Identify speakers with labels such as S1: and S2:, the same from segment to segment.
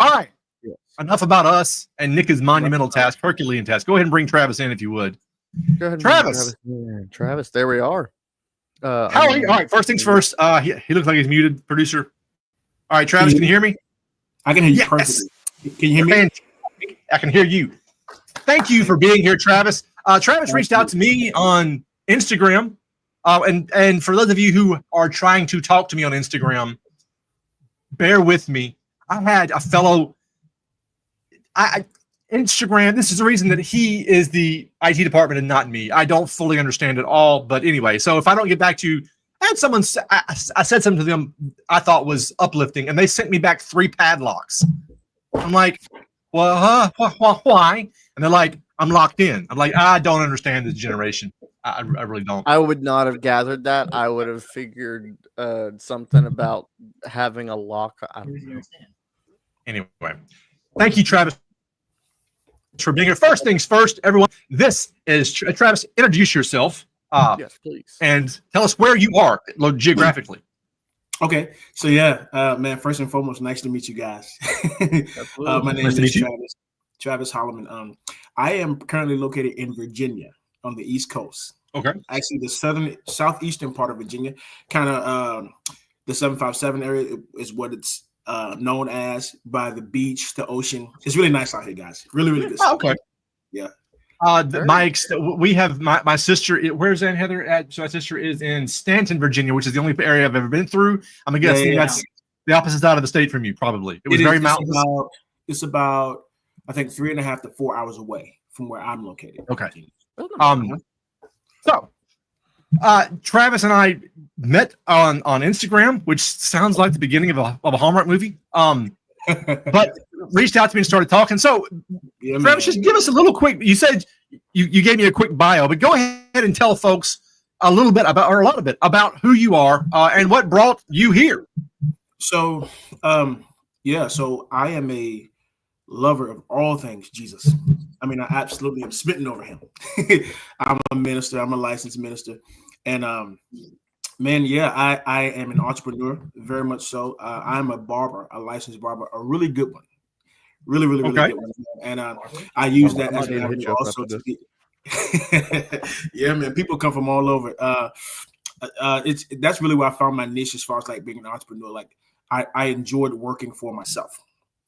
S1: All right.
S2: Yes.
S1: Enough about us and Nick's monumental task, Herculean task. Go ahead and bring Travis in if you would.
S2: Go ahead and
S1: Travis.
S2: Travis, there we are.
S1: How are you? All right, first things first. He looks like he's muted, producer. All right, Travis, can you hear me?
S3: I can hear you perfectly. Can you hear me?
S1: I can hear you. Thank you for being here, Travis. Travis reached out to me on Instagram. And for those of you who are trying to talk to me on Instagram, bear with me. I had a fellow Instagram. This is the reason that he is the IT department and not me. I don't fully understand it all. But anyway, so if I don't get back to you, I had someone, I said something to them I thought was uplifting, and they sent me back 3 padlocks. I'm like, well, why? And they're like, I'm locked in. I'm like, I don't understand this generation. I really don't.
S2: I would not have gathered that. I would have figured something about having a lock. I don't know.
S1: Anyway, thank you, Travis, for being here. First things first, everyone. This is Travis. Introduce yourself.
S2: Yes, please.
S1: And tell us where you are geographically.
S3: Okay, so man. First and foremost, nice to meet you guys. My name is Travis Holloman. I am currently located in Virginia on the East Coast.
S1: Okay,
S3: actually, the southeastern part of Virginia, kind of the 757 area is what it's known as, by the beach, the ocean. It's really nice out here, guys. Really, really good.
S1: Oh, okay.
S3: Yeah.
S1: We have my sister. Where's Aunt Heather at? So my sister is in Stanton, Virginia, which is the only area I've ever been through. I'm guessing that's the opposite side of the state from you, probably. It was very mountainous.
S3: It's about, I think, 3.5 to 4 hours away from where I'm located.
S1: Okay. So Travis and I met on Instagram, which sounds like the beginning of a Hallmark movie. But reached out to me and started talking. So Travis, just give us a little quick. You said you gave me a quick bio, but go ahead and tell folks a lot about who you are and what brought you here.
S3: So, so I am a lover of all things Jesus. I mean, I absolutely am smitten over him. I'm a minister. I'm a licensed minister. And I am an entrepreneur, very much so. I'm a barber, a licensed barber, a really good one. Really, really, really good one. And I use that as an avenue also to be. Yeah, man, people come from all over. That's really where I found my niche as far as like being an entrepreneur. Like I enjoyed working for myself.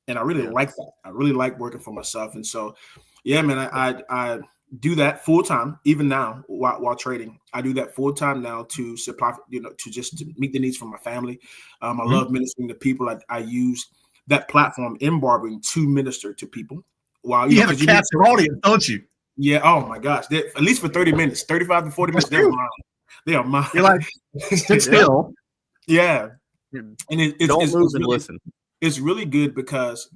S3: And I really like that. I really like working for myself. And so, yeah, man, I do that full time, even now while trading. I do that full time now to supply, to meet the needs for my family. I love ministering to people. I use that platform in barbering to minister to people. While
S1: you have a captive audience, don't you?
S3: Yeah. Oh my gosh. At least for 30 minutes, 35 to 40 minutes, they're mine. They are mine.
S1: You're like, sit still.
S3: Yeah. And
S2: don't lose and listen.
S3: It's really good because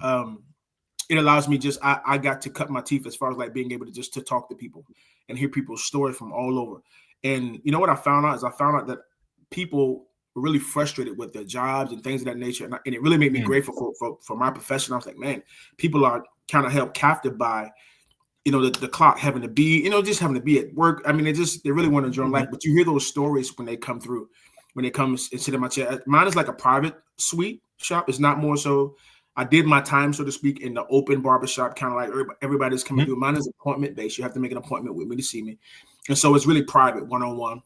S3: it allows me I got to cut my teeth as far as like being able to talk to people and hear people's stories from all over. And you know what I found out that people were really frustrated with their jobs and things of that nature. And it really made me grateful for my profession. I was like, man, people are kind of held captive by, the clock having to be, just having to be at work. I mean, they really want to enjoy life, but you hear those stories when they come through, when they come and sit in my chair. Mine is like a private suite shop. It's not more so. I did my time, so to speak, in the open barbershop, kind of like everybody's coming through. Mine is appointment based. You have to make an appointment with me to see me. And so it's really private, one-on-one.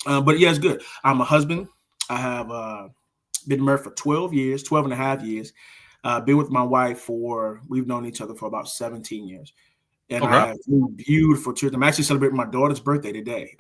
S3: But yeah, it's good. I'm a husband. I have been married for 12 and a half years. Been with my wife we've known each other for about 17 years. And I have 2 beautiful children. I'm actually celebrating my daughter's birthday today.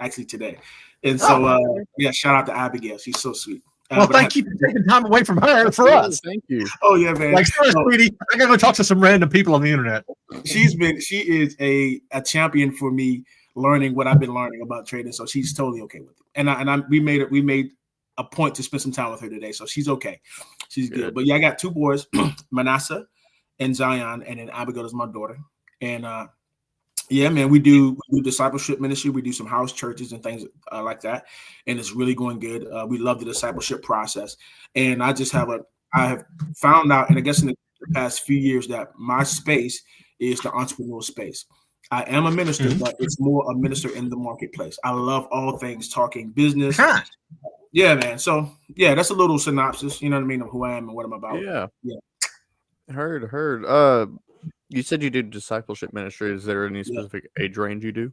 S3: And so, shout out to Abigail. She's so sweet.
S1: Well, thank you for taking time away from her for us.
S2: Thank you.
S3: Oh yeah, man.
S1: Like, sorry, sweetie, I gotta go talk to some random people on the internet.
S3: She is a champion for me learning what I've been learning about trading. So she's totally okay with it. And we made a point to spend some time with her today. So she's okay. She's good. But yeah, I got 2 boys, Manasseh and Zion, and then Abigail is my daughter. And yeah, man, we do discipleship ministry. We do some house churches and things like that, and it's really going good. We love the discipleship process, and I have found out, and I guess in the past few years, that my space is the entrepreneurial space. I am a minister, but it's more a minister in the marketplace. I love all things talking business. Yeah, man. So yeah, that's a little synopsis. You know what I mean, of who I am and what I'm about.
S2: Yeah. Heard. You said you do discipleship ministry. Is there any specific age range you do?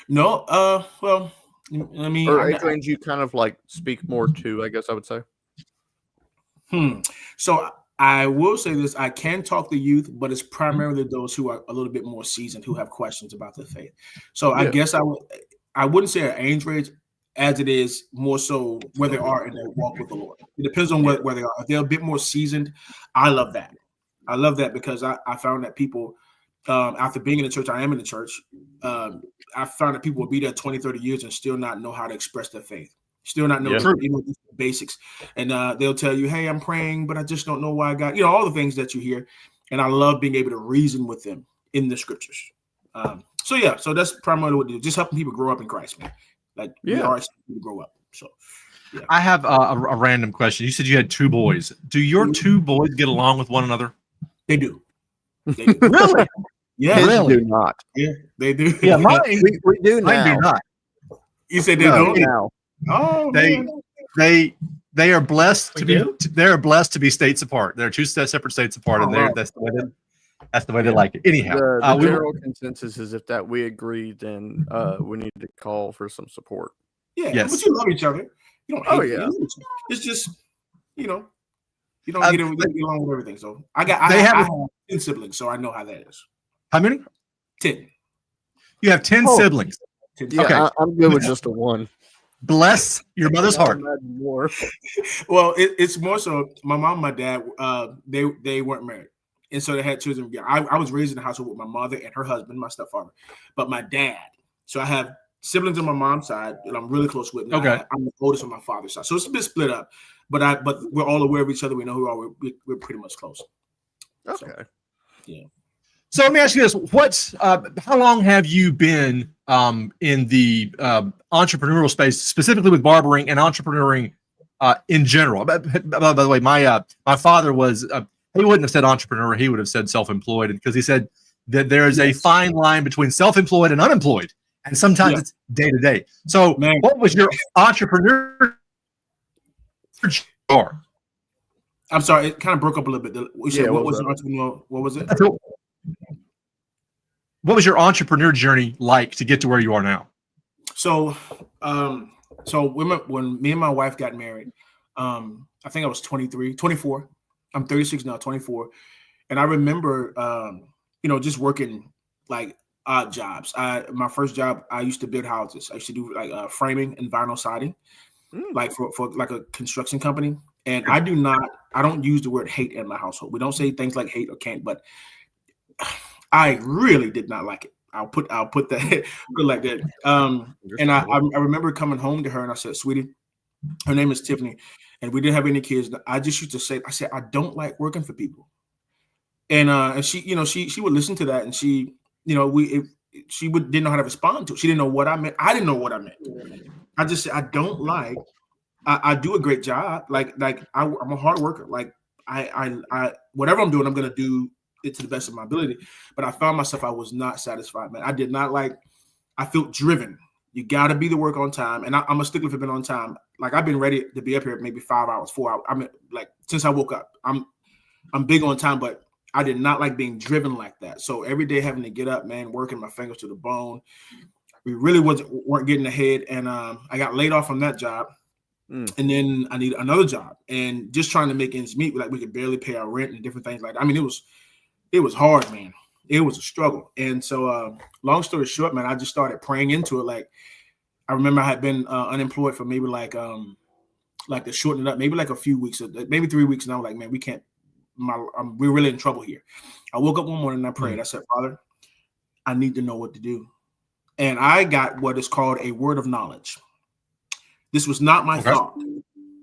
S3: No, well, I mean,
S2: Or age range you kind of like speak more to, I guess I would say.
S3: So I will say this: I can talk to youth, but it's primarily those who are a little bit more seasoned who have questions about the faith. So I guess I wouldn't say an age range, as it is more so where they are in their walk with the Lord. It depends on where they are. If they're a bit more seasoned, I love that. I love that because I found that people, after being in the church, I am in the church. I found that people will be there 20, 30 years and still not know how to express their faith. Still not know the basics. And they'll tell you, hey, I'm praying, but I just don't know why God, all the things that you hear. And I love being able to reason with them in the scriptures. So that's primarily what we do. Just helping people grow up in Christ, man. Like we are expected to grow up. So yeah.
S1: I have a random question. You said you had 2 boys. Do your 2 boys get along with one another?
S3: They do. They do.
S1: Really?
S3: Yeah.
S2: Really? Do not.
S3: Yeah, they do.
S1: Yeah, mine
S2: do now.
S1: Mine do not.
S3: You said they don't
S2: now.
S3: Oh,
S1: they are blessed to be. They're blessed to be states apart. They're 2 separate states apart, and that's the way they like it. Anyhow,
S2: the general consensus is if that we agree, then we need to call for some support.
S3: Yeah, but you love each other. You don't hate It's just you don't get along with everything. So I have 10 siblings, so I know how that is.
S1: How many?
S3: 10.
S1: You have 10 siblings.
S3: 10.
S2: Yeah, okay. I'm good with just a 1.
S1: Bless your mother's heart.
S3: Well, it's more so my mom and my dad, they weren't married. And so they had children. I was raised in the household with my mother and her husband, my stepfather, but my dad. So I have siblings on my mom's side that I'm really close with.
S1: Okay.
S3: I'm the oldest on my father's side. So it's a bit split up, but we're all aware of each other. We know who we are. We're pretty much close.
S2: Okay.
S3: So, yeah.
S1: So let me ask you this: how long have you been in the entrepreneurial space, specifically with barbering and entrepreneuring in general? By the way, my father was he wouldn't have said entrepreneur; he would have said self-employed, because he said that there is a fine line between self-employed and unemployed, and sometimes it's day to day. So, what was your entrepreneur?
S3: I'm sorry, it kind of broke up a little bit. You said, what was an entrepreneur? What was it?
S1: What was your entrepreneur journey like to get to where you are now?
S3: So, when me and my wife got married, I think I was 24. I'm 36 now, 24. And I remember, just working like odd jobs. My first job, I used to build houses. I used to do like framing and vinyl siding, like for like a construction company. And I don't use the word hate in my household. We don't say things like hate or can't, but I really did not like it. I'll put that like that. And I remember coming home to her and I said, sweetie, her name is Tiffany, and we didn't have any kids. I just used to say, I don't like working for people. And she, she would listen to that, and she, didn't know how to respond to it. She didn't know what I meant. I didn't know what I meant. I just said, I don't like. I do a great job. I'm a hard worker. Like I whatever I'm doing, I'm gonna do it to the best of my ability. But I found myself, I was not satisfied, man. I did not like. I felt driven. You got to be the work on time, and I'm a stickler for being on time. Like I've been ready to be up here maybe 5 hours, 4 hours. I mean, like since I woke up, I'm big on time, but I did not like being driven like that. So every day having to get up, man, working my fingers to the bone. We really weren't getting ahead, and I got laid off from that job. And then I needed another job, and just trying to make ends meet. Like we could barely pay our rent and different things like that. I mean, it was hard, man. It was a struggle. And so long story short, man, I just started praying into it. Like I remember I had been unemployed for maybe like to shorten it up, maybe like a few weeks, maybe 3 weeks. And I was like, man, we can't, we're really in trouble here. I woke up one morning and I prayed. I said, Father, I need to know what to do. And I got what is called a word of knowledge. This was not my thought.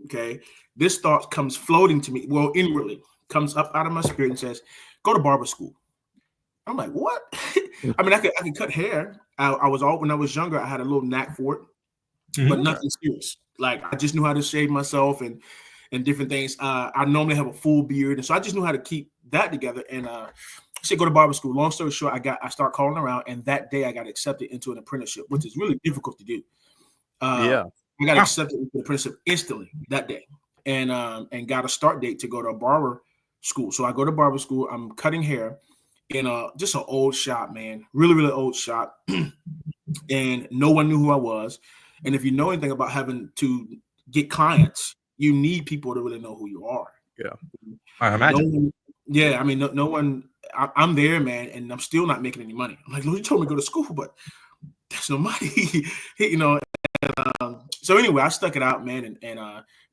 S3: Okay. This thought comes floating to me. Well, inwardly comes up out of my spirit and says, go to barber school. I'm like, what? I mean, I could cut hair. When I was younger, I had a little knack for it, but nothing serious. Like I just knew how to shave myself and different things. I normally have a full beard, and so I just knew how to keep that together. And I said, go to barber school. Long story short, I start calling around, and that day I got accepted into an apprenticeship, which is really difficult to do. I got accepted into the apprenticeship instantly that day, and got a start date to go to a barber school. So I go to barber school. I'm cutting hair in just an old shop, man, really, really old shop. And no one knew who I was. And if you know anything about having to get clients, you need people to really know who you are.
S2: Yeah,
S1: I imagine.
S3: No one, yeah, I mean, no one. I'm there, man, and I'm still not making any money. I'm like, Lord, you told me to go to school, but there's no money, you know. So anyway, I stuck it out, man, and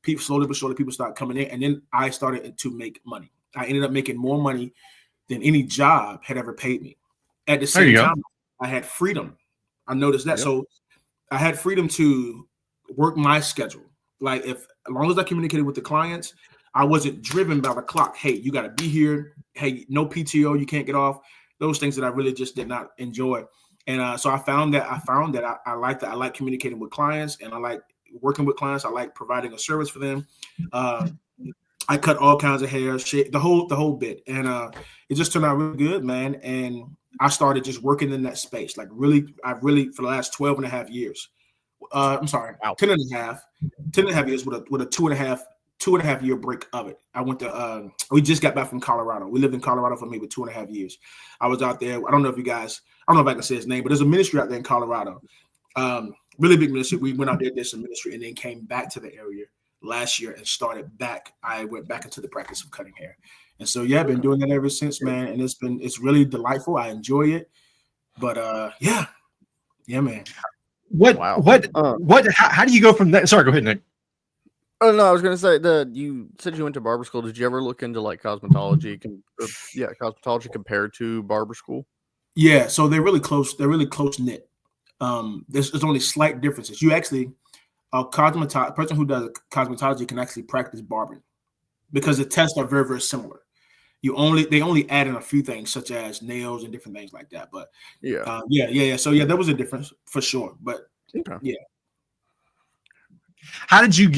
S3: people slowly but surely people started coming in, and then I started to make money. I ended up making more money than any job had ever paid me. At the same time, I had freedom. I noticed that. Yep. So I had freedom to work my schedule. Like as long as I communicated with the clients, I wasn't driven by the clock. Hey, you got to be here. Hey, no PTO, you can't get off. Those things that I really just did not enjoy. And so I found that I like that. I like communicating with clients, and I like working with clients. I like providing a service for them. I cut all kinds of hair, the whole bit, and it just turned out really good, man. And I started just working in that space, like I really for the last 12 and a half years. I'm sorry, wow. 10 and a half years with a two and a half year break of it. I went to we just got back from Colorado. We lived in Colorado for maybe 2.5 years. I was out there. I don't know if I can say his name, but there's a ministry out there in Colorado. Really big ministry. We went out there, did some ministry, and then came back to the area last year and started back. I went back into the practice of cutting hair. And so I've been doing that ever since, man. And it's really delightful. I enjoy it. But yeah, man.
S1: How do you go from that? Sorry, go ahead, Nick.
S2: Oh no, I was gonna say you said you went to barber school. Did you ever look into like cosmetology? Cosmetology compared to barber school?
S3: Yeah, so they're really close. They're really close knit. There's only slight differences. You actually a person who does cosmetology can actually practice barbering because the tests are very, very similar. They only add in a few things such as nails and different things like that. But yeah. So there was a difference for sure. But yeah.
S1: How did you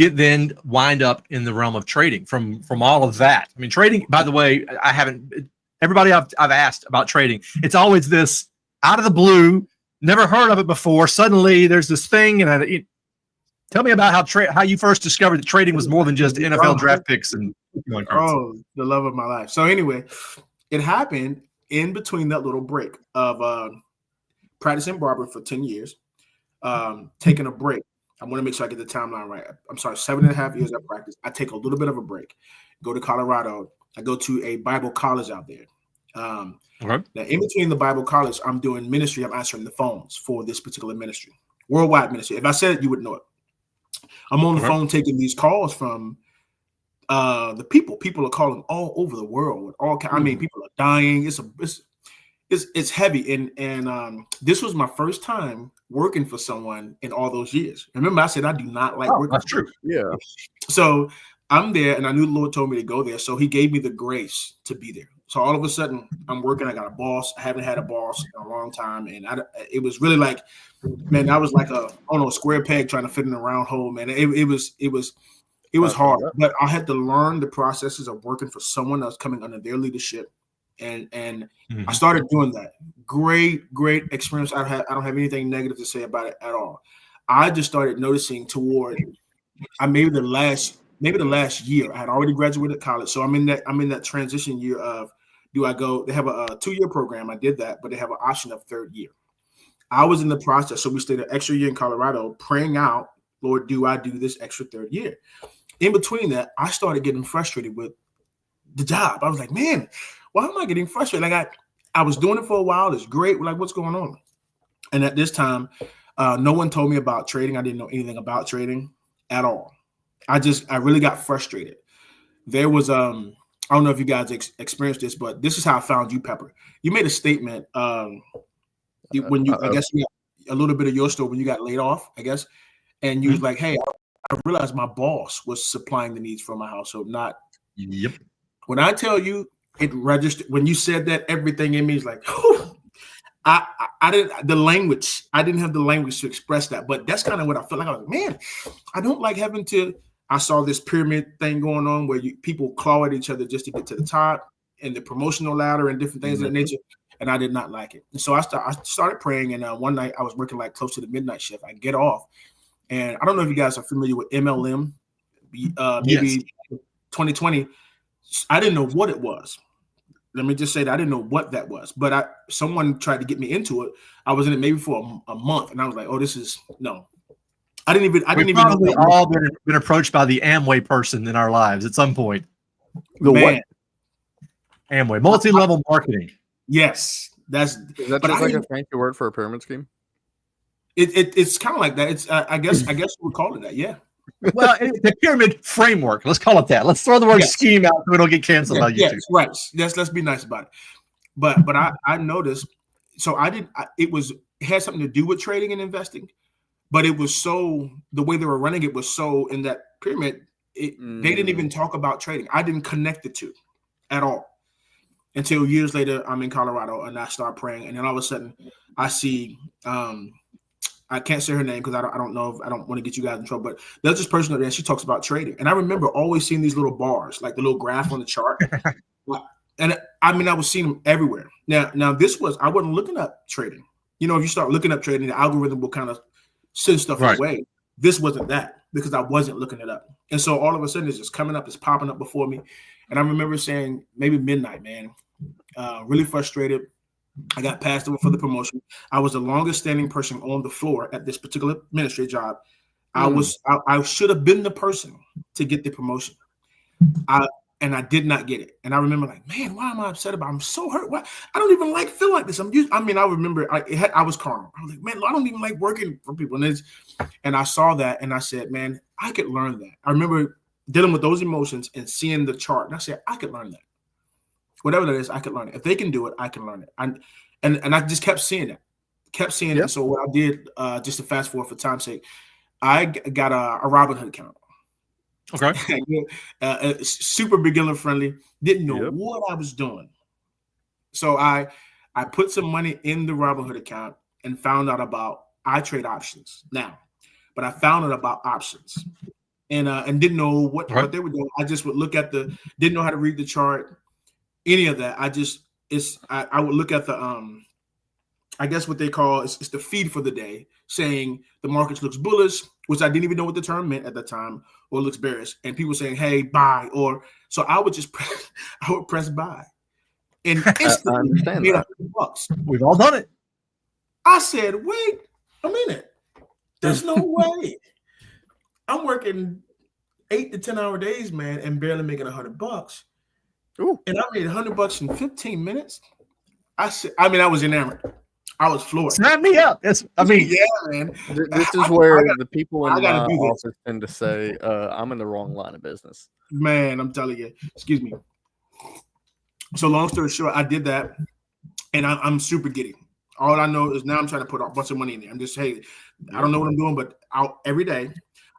S1: wind up in the realm of trading from all of that? I mean, trading, by the way, everybody I've asked about trading, it's always this out of the blue, never heard of it before. Suddenly there's this thing. And tell me about how you first discovered that trading was more than just NFL draft picks and
S3: the love of my life. So anyway, it happened in between that little break of practicing barber for 10 years, taking a break. I want to make sure I get the timeline right. I'm sorry, 7.5 years of practice. I take a little bit of a break, go to Colorado. I go to a Bible college out there. Now, in between the Bible college, I'm doing ministry. I'm answering the phones for this particular ministry, worldwide ministry. If I said it, you would know it. I'm on the phone taking these calls from the people. People are calling all over the world. I mean, people are dying. It's heavy, and this was my first time working for someone in all those years. Remember, I said I do not like working.
S1: That's true.
S2: Yeah.
S3: So I'm there, and I knew the Lord told me to go there, so He gave me the grace to be there. So all of a sudden, I'm working. I got a boss. I haven't had a boss in a long time, and it was really like, man, I was like a square peg trying to fit in a round hole, man. It was hard, but I had to learn the processes of working for someone else coming under their leadership. And I started doing that. Great experience. I don't have anything negative to say about it at all. I just started noticing toward maybe the last year. I had already graduated college, so I'm in that transition year of do I go? They have a 2-year program. I did that, but they have an option of 3rd year. I was in the process, so we stayed an extra year in Colorado, praying out, Lord, do I do this extra 3rd year? In between that, I started getting frustrated with the job. I was like, man, why am I getting frustrated? Like I was doing it for a while. It's great. Like, what's going on? And at this time, no one told me about trading. I didn't know anything about trading at all. I really got frustrated. There was, I don't know if you guys experienced this, but this is how I found you, Pepper. You made a statement when I guess you got a little bit of your story when you got laid off, I guess. And you was like, hey, I realized my boss was supplying the needs for my household, not.
S1: Yep.
S3: When I tell you, it registered when you said that. Everything in me is like, whew. I didn't have the language to express that, but that's kind of what I felt like. I was like, man, I don't like having to. I saw this pyramid thing going on where people claw at each other just to get to the top, and the promotional ladder and different things of that nature. And I did not like it. And so I started praying. And one night I was working like close to the midnight shift. I get off, and I don't know if you guys are familiar with MLM. Maybe 2020. I didn't know what it was. Let me just say that I didn't know what that was, but someone tried to get me into it. I was in it maybe for a month, and I was like, "Oh, this is no." I didn't even
S1: We've
S3: know.
S1: probably all been approached by the Amway person in our lives at some point.
S2: The
S3: Man,
S2: what?
S1: Amway, multi-level marketing.
S3: yes, that's.
S2: Is that
S3: But
S2: just like a fancy word for a pyramid scheme?
S3: it's kind of like that. It's I guess you would call it that. Yeah.
S1: Well, it's a pyramid framework. Let's call it that. Let's throw the word scheme out so it'll get canceled on YouTube.
S3: Yes, right. Let's be nice about it. But I noticed. So it had something to do with trading and investing, but it was so the way they were running it was so in that pyramid. They didn't even talk about trading. I didn't connect the two at all until years later. I'm in Colorado and I start praying, and then all of a sudden I see. I can't say her name because I don't know if I don't want to get you guys in trouble, but there's this person up there and she talks about trading. And I remember always seeing these little bars, like the little graph on the chart. And I mean, I was seeing them everywhere. Now I wasn't looking up trading. You know, if you start looking up trading, the algorithm will kind of send stuff away. This wasn't that because I wasn't looking it up. And so all of a sudden it's just coming up, it's popping up before me. And I remember saying maybe midnight, man, really frustrated. I got passed over for the promotion. I was the longest standing person on the floor at this particular ministry job. I should have been the person to get the promotion. And I did not get it. And I remember like, man, why am I upset about it? I'm so hurt. Why? I don't even feel like this. I remember I was carnal. I was like, man, I don't even like working for people. And I saw that and I said, man, I could learn that. I remember dealing with those emotions and seeing the chart. And I said, I could learn that. Whatever that is, I could learn it. If they can do it, I can learn it. And I just kept seeing it. Yep. So what I did, just to fast forward for time's sake, I got a Robinhood account.
S1: Okay.
S3: Super beginner friendly. Didn't know what I was doing. So I put some money in the Robinhood account and found out about I trade options now, but I found out about options and didn't know what they were doing. I just would look at didn't know how to read the chart, any of that. I would look at the I guess what they call it's the feed for the day, saying the market looks bullish, which I didn't even know what the term meant at the time, or looks bearish, and people saying, "Hey, buy," or so I would just press buy, and instantly made $100.
S1: We've all done it.
S3: I said, "Wait a minute, there's no way I'm working 8 to 10 hour days, man, and barely making $100." Ooh. And I made $100 in 15 minutes. I was enamored. I was floored.
S1: Sign me up. Yeah,
S2: man. This is where the people in my office tend to say, I'm in the wrong line of business.
S3: Man, I'm telling you. Excuse me. So long story short, I did that, and I'm super giddy. All I know is now I'm trying to put a bunch of money in there. I'm just, hey, I don't know what I'm doing, but every day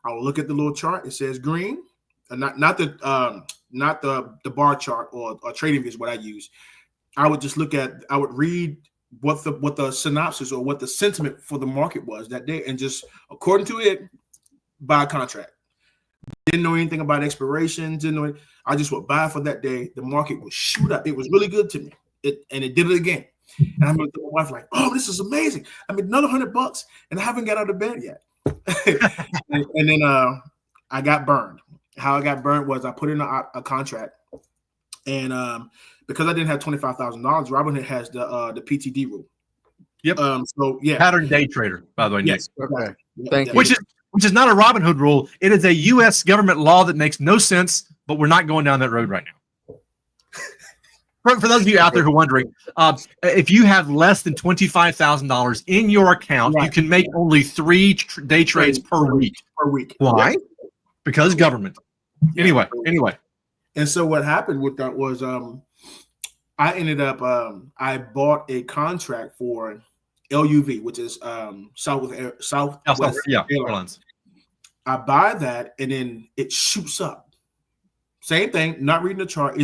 S3: I'll look at the little chart. It says green, and not the bar chart or trading is what I use. I would read what the synopsis or what the sentiment for the market was that day, and just according to it, buy a contract. Didn't know anything about expiration. Didn't know it. I just would buy for that day. The market would shoot up. It was really good to me. It did it again. And I remember my wife like, "Oh, this is amazing! I made another $100, and I haven't got out of bed yet." and then I got burned. How I got burned was I put in a contract, and because I didn't have $25,000, Robinhood has the PTD rule.
S1: Yep.
S3: So yeah,
S1: pattern day trader, by the way.
S3: Yes.
S1: Nick.
S2: Okay. Thank you.
S1: Which is not a Robinhood rule. It is a U.S. government law that makes no sense, but we're not going down that road right now. For those of you out there who are wondering, if you have less than $25,000 in your account, you can make only 3 day trades per week. Why? Because government. Anyway.
S3: And so what happened with that was I ended up I bought a contract for LUV, which is Southwest
S1: Airlines.
S3: I buy that and then it shoots up. Same thing, not reading the chart.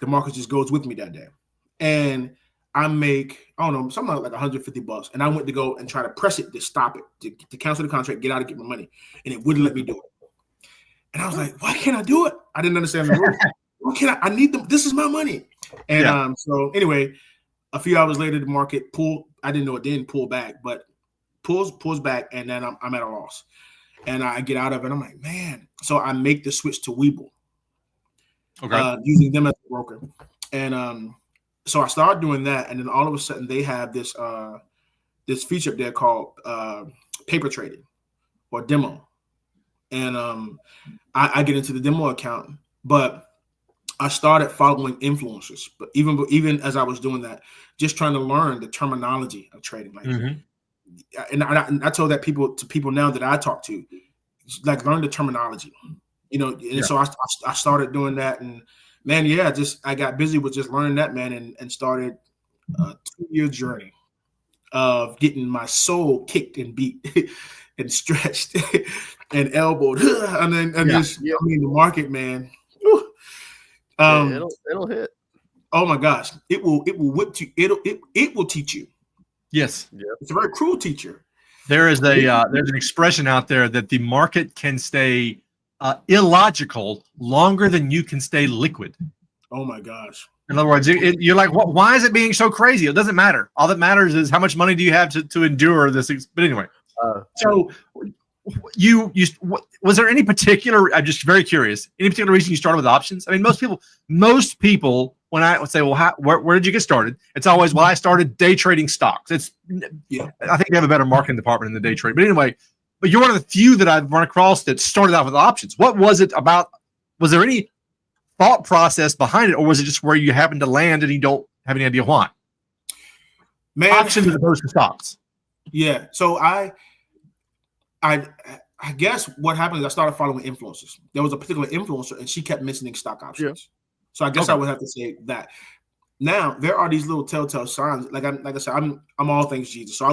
S3: The market just goes with me that day. And I make, I don't know, something like $150. And I went to go and try to press it to stop it, to cancel the contract, get out and get my money. And it wouldn't let me do it. And I was like, why can't I do it? I didn't understand the rule. Why can't I need them? This is my money. And so anyway, a few hours later, the market pulled. I didn't know it didn't pull back, but pulls back, and then I'm at a loss. And I get out of it. I'm like, man. So I make the switch to Webull.
S1: Okay.
S3: using them as a broker. And so I started doing that, and then all of a sudden they have this this feature up there called paper trading or demo, and I get into the demo account, but I started following influencers. But even as I was doing that, just trying to learn the terminology of trading, like, and I told that to people now that I talk to, like, learn the terminology, And so I started doing that, and man, I got busy with just learning that, man, and started a 2-year journey of getting my soul kicked and beat and stretched and elbowed, just I mean, the market, man.
S2: It'll hit.
S3: Oh my gosh, it will whip you. It will teach you.
S1: Yes,
S3: it's a very cruel teacher.
S1: There's an expression out there that the market can stay illogical longer than you can stay liquid.
S3: Oh my gosh.
S1: In other words, you're like, why is it being so crazy? It doesn't matter. All that matters is how much money do you have to endure this. But anyway, so you was there any particular? I'm just very curious. Any particular reason you started with options? I mean, most people, when I would say, well, where did you get started? It's always, well, I started day trading stocks. I think they have a better marketing department in the day trade. But anyway, you're one of the few that I've run across that started out with options. What was it about? Was there any thought process behind it, or was it just where you happened to land and you don't have any idea why?
S3: Man,
S1: options as opposed to stocks.
S3: Yeah. So I guess what happened is I started following influencers. There was a particular influencer, and she kept mentioning stock options. Yeah. So I guess I would have to say that. Now there are these little telltale signs. Like I said, I'm all things Jesus. So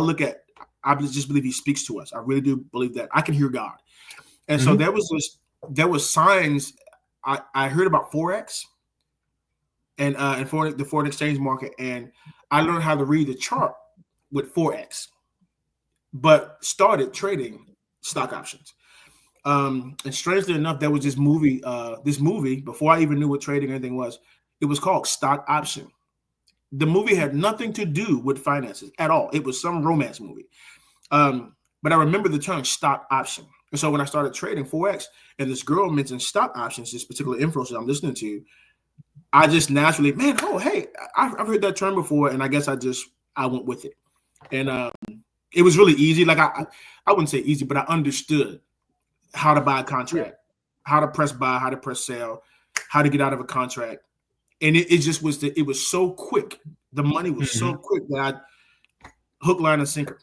S3: I just believe he speaks to us. I really do believe that. I can hear God. And so there was signs. I heard about Forex and the foreign exchange market, and I learned how to read the chart with Forex, but started trading stock options. And strangely enough, there was this movie before I even knew what trading or anything was. It was called Stock Option. The movie had nothing to do with finances at all. It was some romance movie. But I remember the term stock option. And so when I started trading Forex and this girl mentioned stock options, this particular influencer I'm listening to, I just naturally, man, I've heard that term before. And I guess I went with it. And it was really easy. Like I wouldn't say easy, but I understood how to buy a contract, how to press buy, how to press sell, how to get out of a contract. And it just was it was so quick. The money was so quick that I hook, line, and sinker.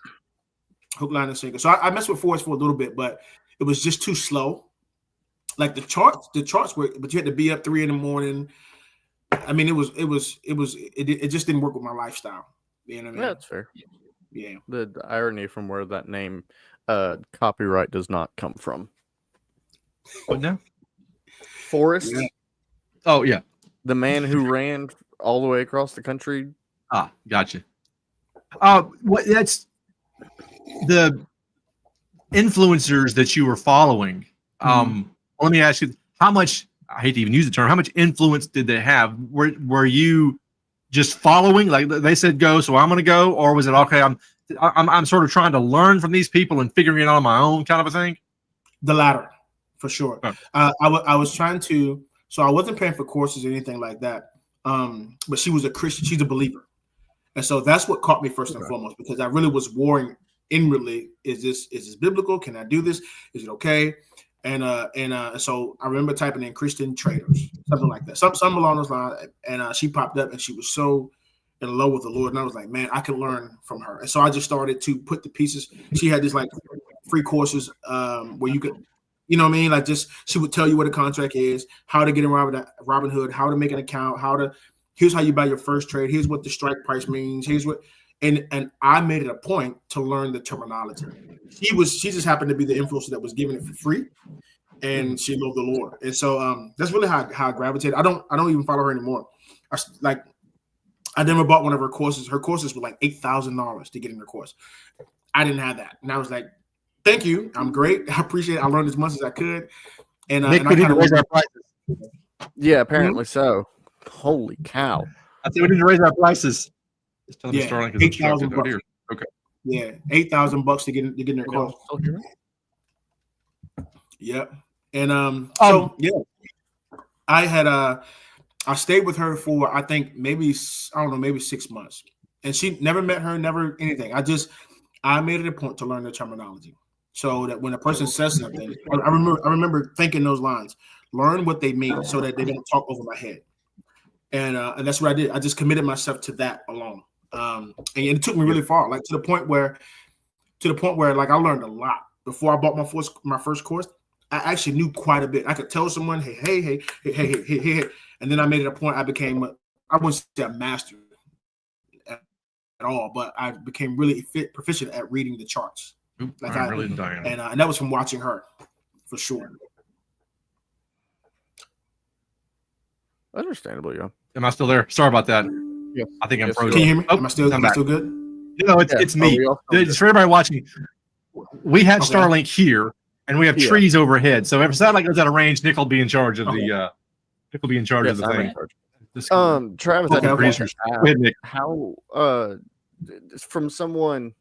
S3: So I messed with Forex for a little bit, but it was just too slow. Like the charts were, but you had to be up 3 a.m. I mean, it just didn't work with my lifestyle. You know what I mean?
S2: Yeah, that's fair.
S3: Yeah.
S2: The irony from where that name copyright does not come from.
S1: What now?
S2: Forrest.
S3: Yeah.
S1: Oh yeah.
S2: The man who ran all the way across the country.
S1: Ah, gotcha. That's the influencers that you were following. Let me ask you, how much, I hate to even use the term, how much influence did they have? Were you just following, like they said go, so I'm going to go, or was it okay? I'm sort of trying to learn from these people and figuring it out on my own, kind of a thing.
S3: The latter, for sure.
S1: Oh.
S3: I was trying to, so I wasn't paying for courses or anything like that. But she was a Christian, she's a believer, and so that's what caught me first and foremost, because I really was warring inwardly. Is this biblical? Can I do this? Is it okay? And so I remember typing in Christian traders, something like that, something along those lines. And she popped up, and she was so in love with the Lord, and I was like, man, I can learn from her. And so I just started to put the pieces. She had these like free courses where you could, you know what I mean? Like she would tell you what a contract is, how to get around Robinhood, how to make an account, here's how you buy your first trade. Here's what the strike price means. Here's what. And I made it a point to learn the terminology. She just happened to be the influencer that was giving it for free, and she loved the Lord. And so that's really how I gravitated. I don't even follow her anymore. I never bought one of her courses. Her courses were like $8,000 to get in her course. I didn't have that, and I was like, "Thank you, I'm great. I appreciate it. I learned as much as I could." And
S1: Nick, we need to raise our prices.
S2: Yeah, apparently so. Holy cow!
S1: I think we need to raise our prices.
S3: Yeah, $8,000.
S1: Okay.
S3: Yeah, $8,000 to get in their course. Yep. And so yeah, I had I stayed with her for I think maybe 6 months, and she never met her, never anything. I made it a point to learn the terminology, so that when a person says something, I remember thinking those lines, learn what they mean, so that they don't talk over my head, and that's what I did. I just committed myself to that alone, and it took me really far, like to the point where like I learned a lot before I bought my first course. I actually knew quite a bit. I could tell someone, hey, and then I made it a point. I wouldn't say a master at all, but I became really proficient at reading the charts. Like
S1: I'm really dying.
S3: And that was from watching her, for sure.
S2: Understandable, yeah.
S1: Am I still there? Sorry about that.
S2: Yeah.
S1: I think I'm
S2: Yes,
S1: frozen.
S3: Can you hear me?
S1: Oh,
S3: Am I still good?
S1: No, it's me. It's for everybody watching. We have Starlink here, and we have trees overhead. So if Satellite goes out of range, Nick will be in charge of the Nick will be in charge of the thing.
S2: Travis,
S1: Okay. Producers. Go ahead, Nick.
S2: How from someone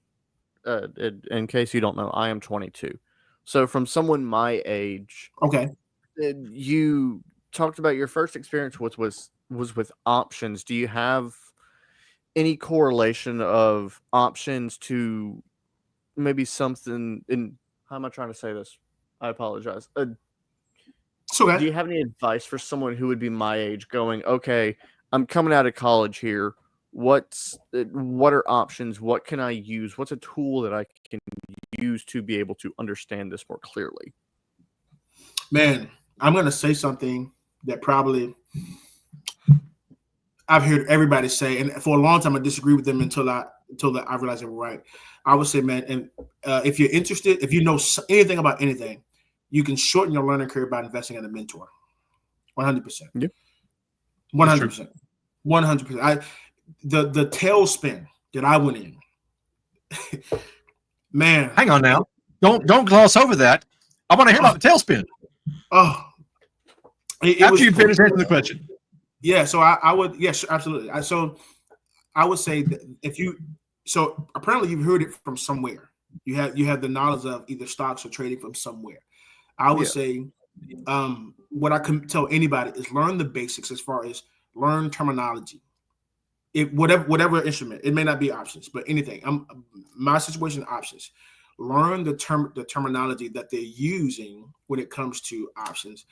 S2: in case you don't know, I am 22. So from someone my age,
S3: okay,
S2: you talked about your first experience was with options. Do you have any correlation of options to maybe something in how am I trying to say this? I apologize.
S3: so
S2: do you have any advice for someone who would be my age going, okay, I'm coming out of college here. What are options? What can I use? What's a tool that I can use to be able to understand this more clearly?
S3: Man, I'm going to say something that probably I've heard everybody say, and for a long time I disagree with them until I realized they were right. I would say, man, and if you're interested, if you know anything about anything, you can shorten your learning curve by investing in a mentor. 100%.
S2: Yep.
S3: 100%. 100%. The tailspin that I went in, man.
S1: Hang on now. Don't gloss over that. I want to hear about the tailspin.
S3: Oh,
S1: after you finish answering the question.
S3: Yeah, so I would, yes, absolutely. So I would say that so apparently you've heard it from somewhere. You have the knowledge of either stocks or trading from somewhere. I would say what I can tell anybody is learn the basics as far as learn terminology. Whatever instrument, it may not be options, but anything. My situation, options. Learn the terminology that they're using when it comes to options.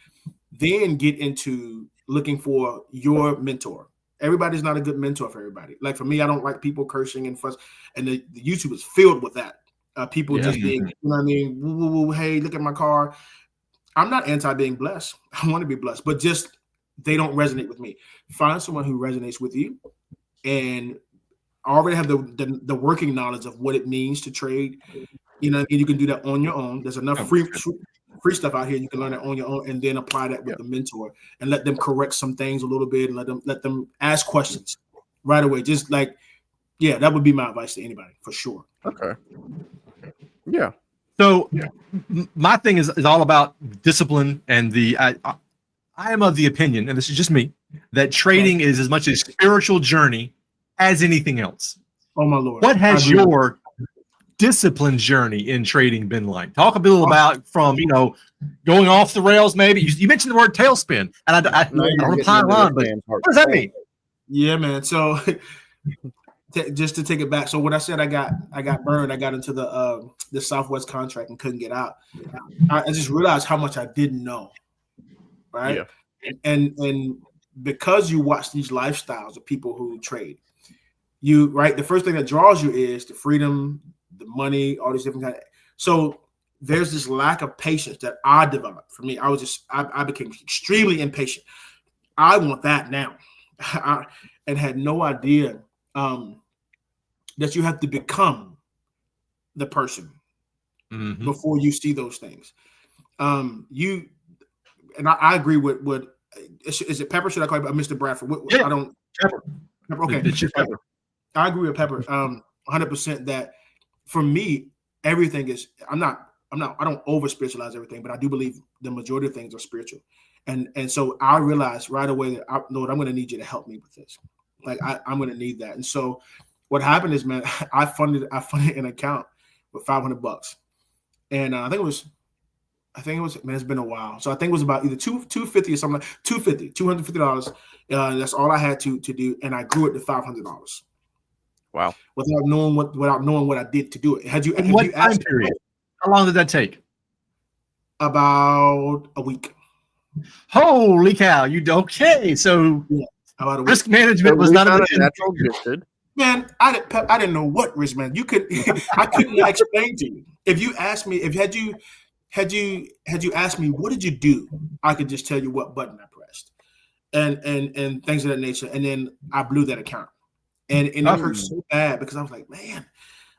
S3: Then get into looking for your mentor. Everybody's not a good mentor for everybody. Like for me, I don't like people cursing and fuss, and the YouTube is filled with that. People just being, you know what I mean? Woo, woo, woo, hey, look at my car. I'm not anti being blessed. I want to be blessed, but just they don't resonate with me. Find someone who resonates with you, and already have the working knowledge of what it means to trade. You know, and you can do that on your own. There's enough free stuff out here. You can learn it on your own, and then apply that with the mentor, and let them correct some things a little bit, and let them ask questions right away. Just like, that would be my advice to anybody for sure.
S2: Okay. Yeah.
S1: So my thing is all about discipline, and I am of the opinion, and this is just me, that trading is as much a spiritual journey as anything else.
S3: Oh my Lord.
S1: What has your discipline journey in trading been like? Talk a little about from, going off the rails, maybe. You mentioned the word tailspin, and I want to pile on, but what does that mean?
S3: Yeah, man. So just to take it back. So when I said I got burned, I got into the Southwest contract and couldn't get out. I just realized how much I didn't know. Right. Yeah. And because you watch these lifestyles of people who trade, the first thing that draws you is the freedom, the money, all these different kinds. So there's this lack of patience that I developed. For me, I became extremely impatient. I want that now, and had no idea that you have to become the person before you see those things. I agree with what is it Pepper? Should I call you Mr. Bradford? I don't Pepper. Okay, Pepper. I agree with Pepper 100% that for me, everything is I don't over spiritualize everything, but I do believe the majority of things are spiritual. And so I realized right away that Lord, I'm going to need you to help me with this. Like I'm going to need that. And so what happened is, man, I funded an account with $500, and I think it was I think it was, man, it's been a while. So I think it was about either $250 or something like $250. That's all I had to do, and I grew it to $500.
S2: Wow.
S3: Without knowing what I did to do it. Had you
S1: time period? How long did that take?
S3: About a week.
S1: Holy cow! Okay? So
S3: about a week.
S1: Risk management was not a
S2: natural gifted.
S3: Man, I didn't know what risk management. You could I couldn't explain to you. If you asked me, had you asked me what did you do, I could just tell you what button I pressed, and things of that nature. And then I blew that account, and it hurt so bad because I was like, man,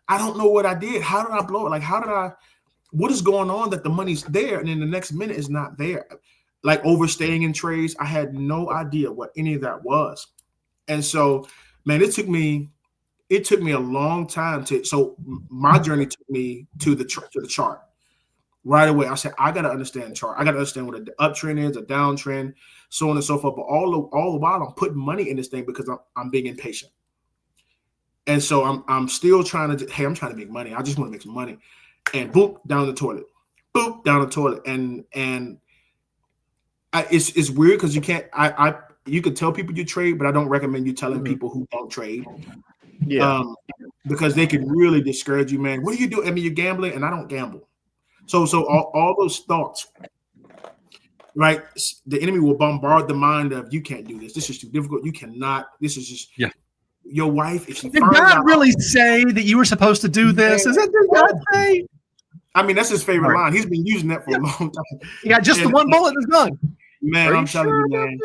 S3: I don't know what I did. How did I blow it? Like, what is going on that the money's there and then the next minute is not there? Like overstaying in trades, I had no idea what any of that was, and so. Man, it took me a long time so my journey took me to the chart right away. I said, I got to understand the chart. I got to understand what an uptrend is, a downtrend, so on and so forth. But all the while I'm putting money in this thing because I'm being impatient. And so I'm still trying to, I'm trying to make money. I just want to make some money. And boop, down the toilet. Boop, down the toilet. And it's weird because you can't, you can tell people you trade, but I don't recommend you telling people who don't trade.
S2: Yeah.
S3: Because they can really discourage you, man. What do you do? I mean, you're gambling, and I don't gamble. So all those thoughts, right? The enemy will bombard the mind of you can't do this. This is too difficult. You cannot. This is just your wife. If she
S1: did God really say that you were supposed to do this? Is that did God say?
S3: I mean, that's his favorite line. He's been using that for a long time.
S1: You got just the one bullet is done.
S3: Man, I'm telling you, man.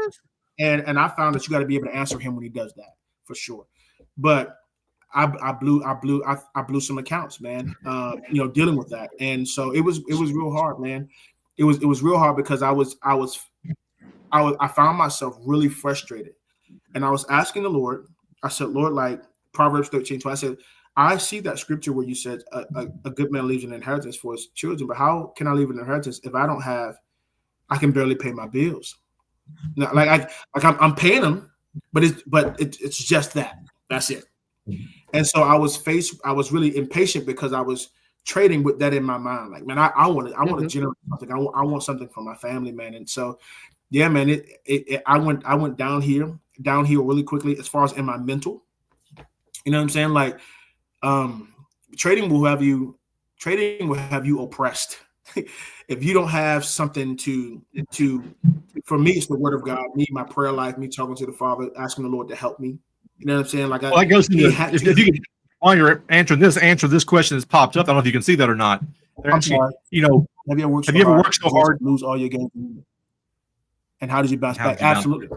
S3: And I found that you got to be able to answer him when he does that for sure. But I blew some accounts, man. Dealing with that, and so it was real hard, man. It was real hard because I found myself really frustrated, and I was asking the Lord. I said, Lord, like Proverbs 13:12. I said, I see that scripture where you said a good man leaves an inheritance for his children, but how can I leave an inheritance if I don't have? I can barely pay my bills. Now, I'm paying them, but it's just that. That's it. And so I was really impatient because I was trading with that in my mind. Like, man, I want to generate something. I want something for my family, man. And so, yeah, man, I went downhill really quickly as far as in my mental. You know what I'm saying? Like, trading will have you oppressed. If you don't have something to for me, it's the word of God, me, my prayer life, me talking to the Father, asking the Lord to help me. You know what I'm saying? Like,
S1: that goes to if you can, while you're answer this question that's popped up. I don't know if you can see that or not.
S3: I'm sorry. Have you ever worked so hard, lose all your gains? And how did you bounce back? Absolutely.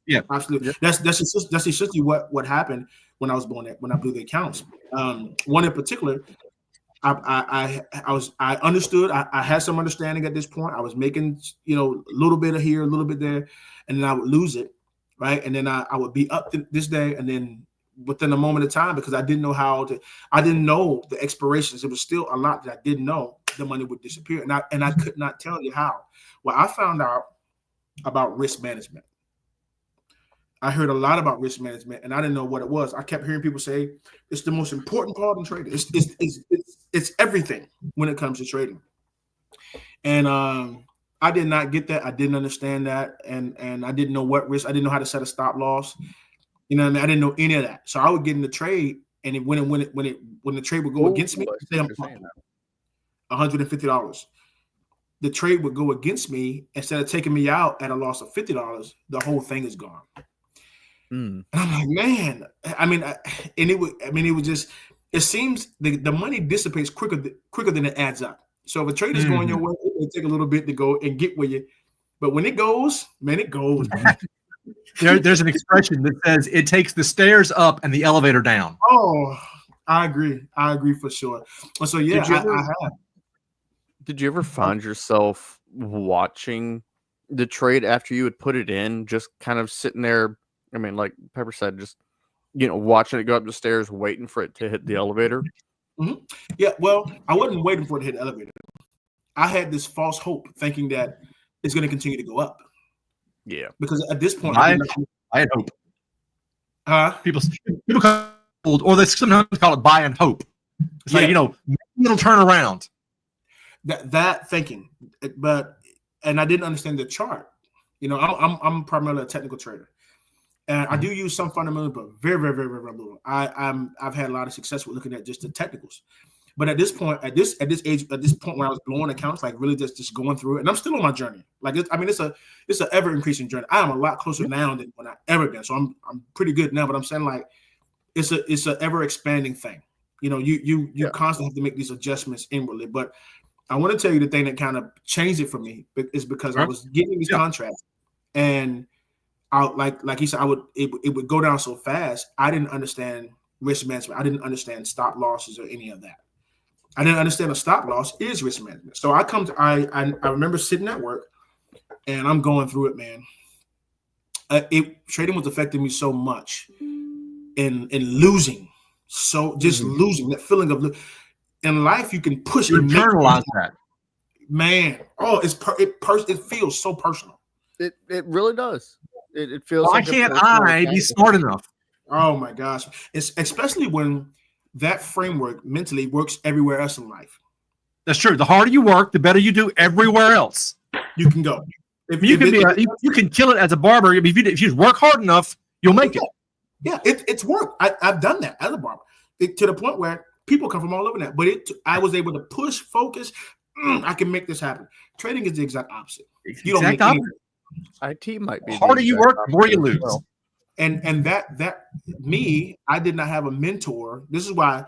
S3: Yeah, absolutely. That's essentially what happened when I was born. When I blew the accounts. One in particular. I understood. I had some understanding at this point. I was making, a little bit of here, a little bit there, and then I would lose it, right? And then I would be up this day, and then within a moment of time, because I didn't know I didn't know the expirations. It was still a lot that I didn't know. The money would disappear, and I could not tell you how. Well, I found out about risk management. I heard a lot about risk management, and I didn't know what it was. I kept hearing people say it's the most important part in trading. It's everything when it comes to trading. And I did not get that. I didn't understand that, and I didn't know what risk. I didn't know how to set a stop loss. You know what I mean? I didn't know any of that. So I would get in the trade, and when the trade would go against me, say I'm $150. The trade would go against me. Instead of taking me out at a loss of $50, the whole thing is gone. And I'm like, man, it seems the money dissipates quicker than it adds up. So if a trade is going your way, it may take a little bit to go and get where you, but when it goes, man, it goes.
S1: There's an expression that says it takes the stairs up and the elevator down.
S3: Oh, I agree for sure. So yeah, I have.
S2: Did you ever find yourself watching the trade after you had put it in, just kind of sitting there? I mean, like Pepper said, just, watching it go up the stairs, waiting for it to hit the elevator.
S3: Mm-hmm. Yeah, well, I wasn't waiting for it to hit the elevator. I had this false hope thinking that it's going to continue to go up.
S2: Yeah.
S3: Because at this point,
S1: I had hope. People call it, or they sometimes call it buy and hope. It's like, maybe it'll turn around.
S3: that thinking, and I didn't understand the chart. I'm primarily a technical trader, and I do use some fundamentals, but very, very, very, very little. I've had a lot of success with looking at just the technicals. But at this point, at this age, at this point when I was blowing accounts, like really just going through it, and I'm still on my journey. Like it's an ever increasing journey. I am a lot closer now than when I've ever been. So I'm pretty good now. But I'm saying like it's a ever expanding thing. You constantly have to make these adjustments inwardly. But I want to tell you the thing that kind of changed it for me is because I was getting these contracts, and I like he said, it would go down so fast. I didn't understand risk management. I didn't understand stop losses or any of that. I didn't understand a stop loss is risk management. So I remember sitting at work and I'm going through it, man. Trading was affecting me so much in losing. So just losing, that feeling of in life, you can push and
S1: internalize that.
S3: Man, it feels so personal.
S2: It really does. It feels
S1: Why
S2: like
S1: can't I be smart enough?
S3: Oh my gosh. It's especially when that framework mentally works everywhere else in life.
S1: That's true. The harder you work, the better you do everywhere else.
S3: You can go.
S1: You can kill it as a barber. If you just work hard enough, you'll make it.
S3: Yeah, it's work. I've done that as a barber to the point where people come from all over that. But I was able to push, focus. I can make this happen. Trading is the exact opposite. You don't make anything.
S2: IT might be
S1: the harder you work, the more you lose.
S2: Well.
S3: And I did not have a mentor. This is why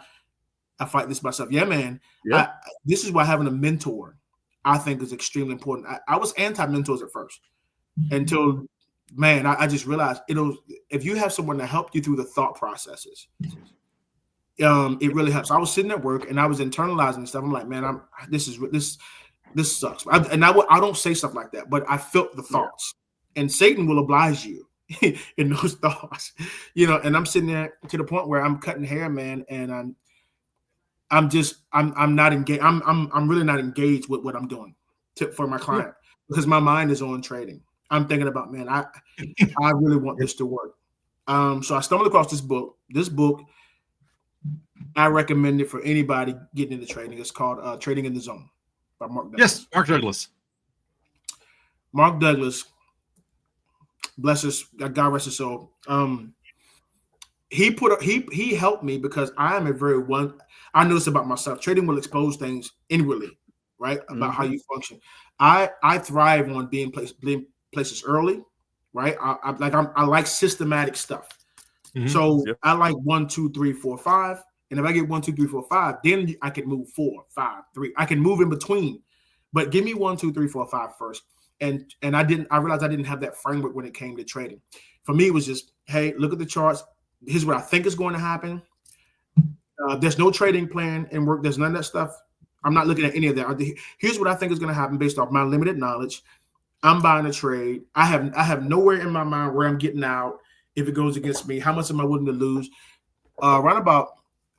S3: I fight this myself. Yeah, man.
S2: Yeah.
S3: This is why having a mentor, I think, is extremely important. I was anti-mentors at first until, man, I just realized if you have someone to help you through the thought processes, it really helps. I was sitting at work and I was internalizing stuff. I'm like, man, this sucks. I don't say stuff like that, but I felt the thoughts, and Satan will oblige you in those thoughts, and I'm sitting there to the point where I'm cutting hair, man, and I'm not engaged. I'm really not engaged with what I'm doing for my client because my mind is on trading. I'm thinking about, man, I really want this to work. So I stumbled across this book. This book, I recommend it for anybody getting into trading. It's called Trading in the Zone by Mark Douglas.
S1: Yes, Mark Douglas.
S3: Mark Douglas, bless his, God rest his soul. He helped me because I am I know this about myself. Trading will expose things inwardly, right? About how you function. I thrive on being places early, right? I like systematic stuff. Mm-hmm. So I like 1, 2, 3, 4, 5. And if I get 1, 2, 3, 4, 5, then I can move 4, 5, 3. I can move in between. But give me 1, 2, 3, 4, 5 first. And I realized I didn't have that framework when it came to trading. For me, it was just, hey, look at the charts. Here's what I think is going to happen. There's no trading plan in work. There's none of that stuff. I'm not looking at any of that. Here's what I think is going to happen based off my limited knowledge. I'm buying a trade. I have nowhere in my mind where I'm getting out if it goes against me. How much am I willing to lose? Right about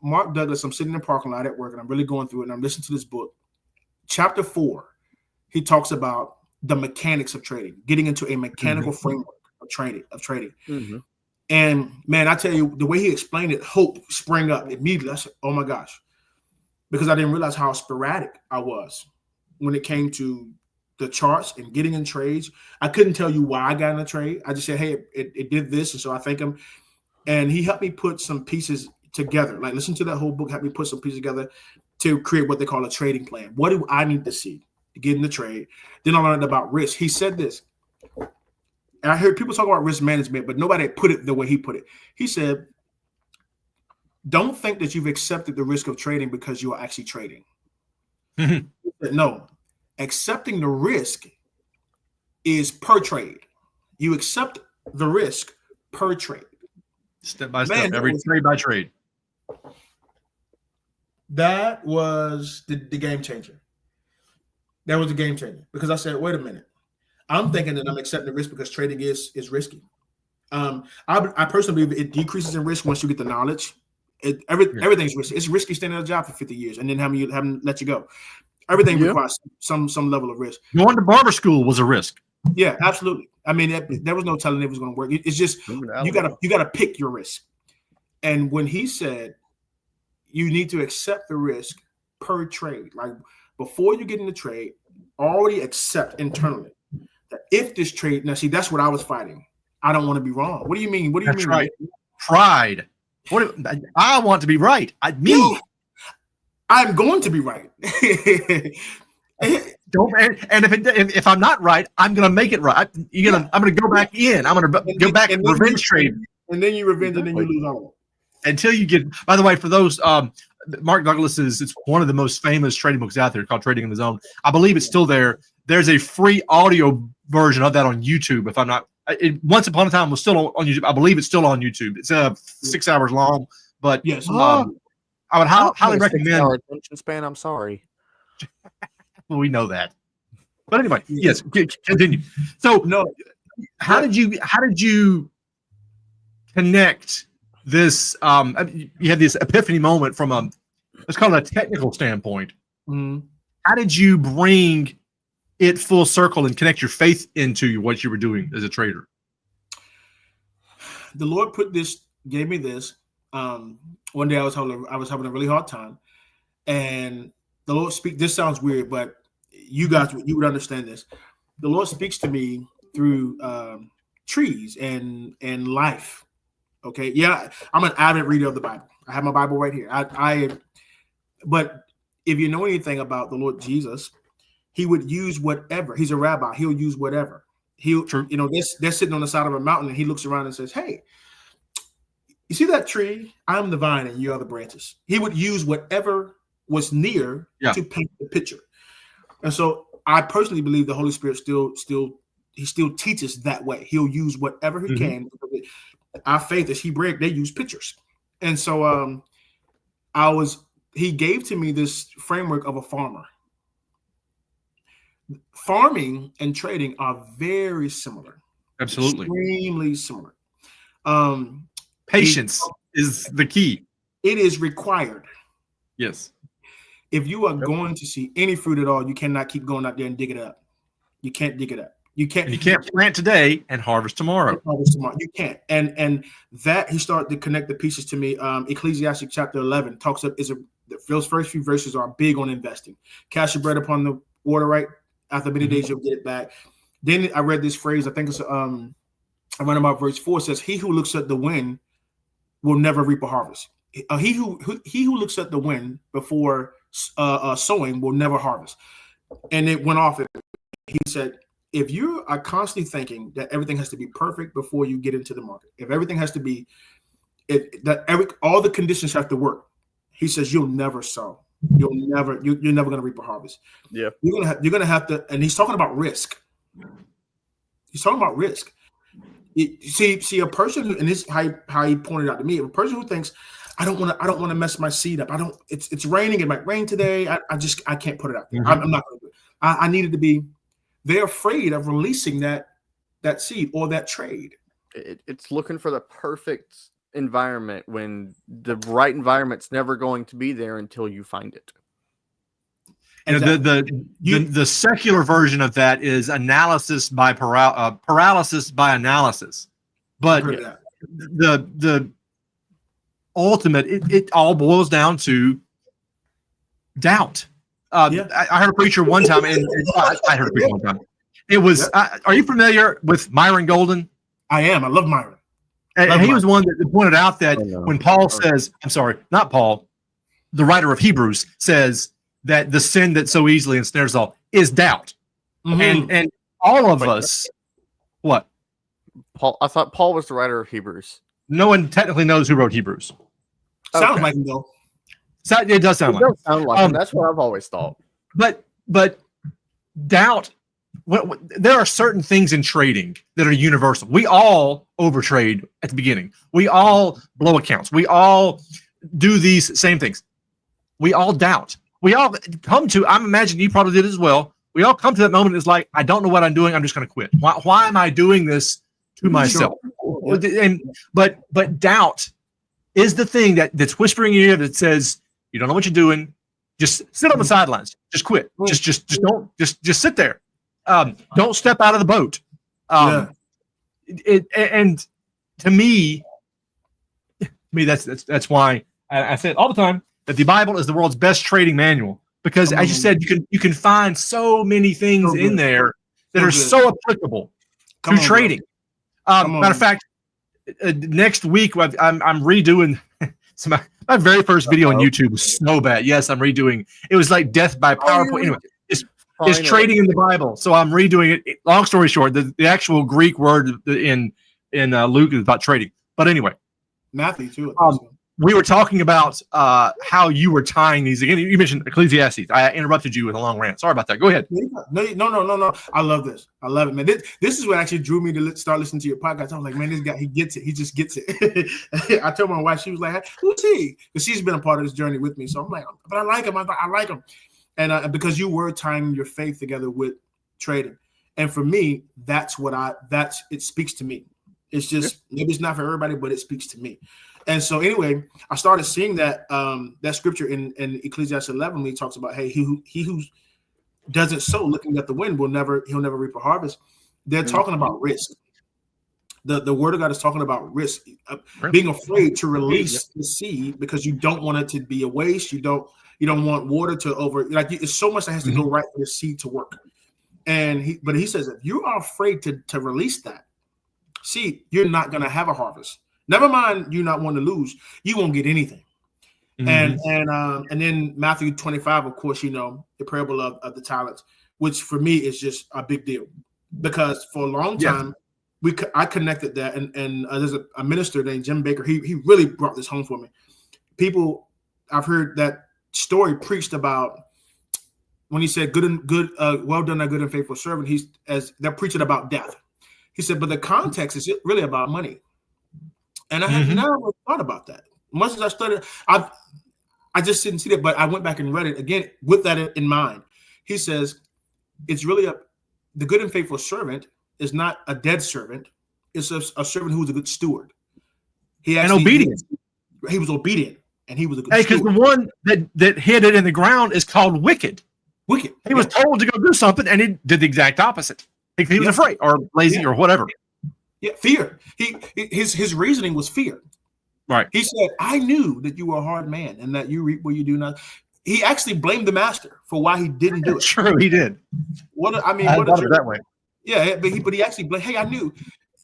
S3: Mark Douglas, I'm sitting in the parking lot at work and I'm really going through it and I'm listening to this book. Chapter 4, he talks about the mechanics of trading, getting into a mechanical framework of trading. Mm-hmm. And man, I tell you, the way he explained it, hope sprang up immediately. I said, oh my gosh, because I didn't realize how sporadic I was when it came to the charts and getting in trades. I couldn't tell you why I got in a trade. I just said, hey, it did this. And so I think and he helped me put some pieces together. Like listen to that whole book, help me put some pieces together to create what they call a trading plan. What do I need to see to get in the trade? Then I learned about risk. He said this. And I heard people talk about risk management, but nobody put it the way he put it. He said, don't think that you've accepted the risk of trading because you are actually trading. Mm-hmm. He said, no, accepting the risk is per trade. You accept the risk per trade.
S1: Step by step, every trade by trade.
S3: That was the game changer. That was the game changer because I said, wait a minute. I'm thinking that I'm accepting the risk because trading is risky. I personally believe it decreases in risk once you get the knowledge. Everything's risky. It's risky staying at a job for 50 years and then having let you go. Everything requires some level of risk.
S1: Going to barber school was a risk.
S3: Yeah, absolutely. I mean, there was no telling it was going to work. It's just you gotta pick your risk. And when he said you need to accept the risk per trade, like before you get in the trade, already accept internally that if this trade, now see, that's what I was fighting. I don't want to be wrong. What do you mean? What do you
S1: That's
S3: mean?
S1: right. Pride. I want to be right.
S3: No, I'm going to be right.
S1: Don't, and if I'm not right, I'm gonna make it right. I'm gonna go back in. I'm gonna go back and revenge trade.
S3: And then you revenge, and then you lose all.
S1: Until you get. By the way, for those, Mark Douglas's, it's one of the most famous trading books out there called Trading in the Zone. I believe it's still there. There's a free audio version of that on YouTube. If I'm not, once upon a time was still on YouTube. I believe it's still on YouTube. It's 6 hours long, but
S3: yes,
S1: I would highly recommend.
S2: Attention span. I'm sorry.
S1: Well, we know that, but anyway, yes, continue. So,
S3: no,
S1: how did you connect this? You had this epiphany moment from let's call it a technical standpoint.
S3: Mm-hmm.
S1: How did you bring it full circle and connect your faith into what you were doing as a trader?
S3: The Lord gave me this. One day I was having a really hard time, and the Lord this sounds weird, but you would understand this. The Lord speaks to me through trees and life. Okay. Yeah. I'm an avid reader of the Bible. I have my Bible right here. But if you know anything about the Lord Jesus, he would use whatever. He's a rabbi. He'll use whatever. They're sitting on the side of a mountain, and he looks around and says, "Hey, you see that tree? I'm the vine and you are the branches." He would use whatever was near to paint the picture. And so I personally believe the Holy Spirit still teaches that way. He'll use whatever he can. Our faith is Hebrew, they use pictures. And so he gave to me this framework of a farmer. Farming and trading are very similar.
S1: Absolutely.
S3: Extremely similar.
S1: Patience is the key.
S3: It is required.
S1: Yes.
S3: If you are going to see any fruit at all, you cannot keep going out there and dig it up. You can't dig it up. You can't
S1: plant today and harvest tomorrow.
S3: You can't. And that he started to connect the pieces to me. Ecclesiastes chapter 11 talks up those first few verses are big on investing. Cast your bread upon the water, right? After many days you'll get it back. Then I read this phrase. I think it's I read about verse 4 says, "He who looks at the wind will never reap a harvest. He who looks at the wind before sowing will never harvest." And it went off. He said, if you are constantly thinking that everything has to be perfect before you get into the market, if everything has to be, all the conditions have to work, he says you'll never sow. You're never going to reap a harvest.
S2: Yeah,
S3: you're gonna have to. And he's talking about risk. He's talking about risk. See a person who, and this how he pointed out to me, a person who thinks, I don't want to mess my seed up. It's raining. It might rain today. I can't put it out there. I'm not going to do it. I needed to be. They're afraid of releasing that seed or that trade.
S2: It's looking for the perfect environment when the right environment's never going to be there until you find it.
S1: And the secular version of that is analysis by paralysis by analysis. But the ultimate, it all boils down to doubt. I heard a preacher one time, and I heard a preacher one time. It was. Are you familiar with Myron Golden?
S3: I am. I love Myron.
S1: And he was one that pointed out that when Paul says, I'm sorry, not Paul, the writer of Hebrews says that the sin that so easily ensnares all is doubt. And all of us, what?
S2: Paul. I thought Paul was the writer of Hebrews.
S1: No one technically knows who wrote Hebrews.
S3: Sounds like him though.
S1: It does sound like him.
S2: Sound like him. That's what I've always thought.
S1: But doubt. There are certain things in trading that are universal. We all overtrade at the beginning. We all blow accounts. We all do these same things. We all doubt. We all come to, I'm imagining you probably did as well. We all come to that moment. It's like, I don't know what I'm doing. I'm just going to quit. Why am I doing this to myself? Sure. But doubt is the thing that's whispering in your ear that says, you don't know what you're doing. Just sit on the sidelines. Just quit. Just don't. Just sit there. Don't step out of the boat. And to me, that's why I say it all the time that the Bible is the world's best trading manual, because
S3: Come
S1: as
S3: on,
S1: you
S3: man.
S1: said, you can find so many things
S3: So
S1: in
S3: good.
S1: there that
S3: So
S1: are
S3: good.
S1: so applicable
S3: Come
S1: to
S3: on, bro.
S1: trading.
S3: Come on,
S1: Matter of
S3: man.
S1: fact, next week I'm redoing. So my very first video on YouTube was so bad. Yes, I'm redoing. It was like death by PowerPoint. Anyway, it's
S2: Finally.
S1: trading in the Bible. So I'm redoing it. Long story short, the actual Greek word in Luke is about trading. But anyway,
S3: Matthew too. I think so.
S1: we were talking about how you were tying these again. You mentioned Ecclesiastes. I interrupted you with a long rant. Sorry about that. Go ahead.
S3: No. I love this. I love it, man. This is what actually drew me to start listening to your podcast. I was like, man, this guy, he gets it. He just gets it. I told my wife, she was like, who's he? Because she's been a part of this journey with me. So I'm like, but I like him. I like him. And because you were tying your faith together with trading. And for me, it speaks to me. It's just, maybe it's not for everybody, but it speaks to me. And so anyway, I started seeing that scripture in Ecclesiastes 11 when he talks about, hey, he who doesn't sow looking at the wind he'll never reap a harvest. They're talking about risk. The word of God is talking about risk, being afraid to release the seed because you don't want it to be a waste. You don't want water to it's so much that has to go right for the seed to work. And he says, if you are afraid to release that seed, you're not going to have a harvest. Never mind you not want to lose, you won't get anything. And then Matthew 25, of course, the parable of the talents, which for me is just a big deal because for a long time I connected that, and there's a minister named Jim Baker. He really brought this home for me. I've heard that story preached about when he said well done, a good and faithful servant. They're preaching about death. He said, but the context is really about money. And I had never thought about that. Much as I studied, I just didn't see that, but I went back and read it again with that in mind. He says, it's really the good and faithful servant is not a dead servant. It's a servant who's a good steward.
S1: Obedient.
S3: He was obedient, and he was a good steward.
S1: Because the one that hid it in the ground is called wicked.
S3: Wicked.
S1: He was told to go do something, and he did the exact opposite. He was afraid or lazy or whatever.
S3: Yeah, fear. His reasoning was fear.
S1: Right.
S3: He said, I knew that you were a hard man and that you reap where you do not. He actually blamed the master for why he didn't do it.
S1: True, he did.
S3: I
S1: thought of it that way.
S3: Yeah, but he actually blamed, hey, I knew.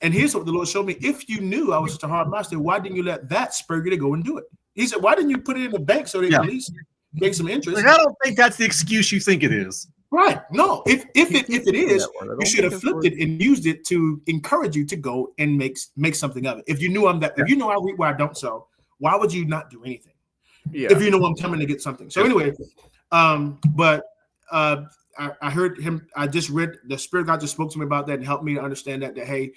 S3: And here's what the Lord showed me. If you knew I was such a hard master, why didn't you let that spur you to go and do it? He said, why didn't you put it in the bank so they can at least make some interest?
S1: I don't think that's the excuse you think it is.
S3: Right. No, if it is, you should have flipped it and used it to encourage you to go and make something of it. If you knew if you know I reap where I don't sow, why would you not do anything? Yeah. If you know I'm coming to get something. So anyway, I heard him. I just read the Spirit of God just spoke to me about that and helped me to understand that hey,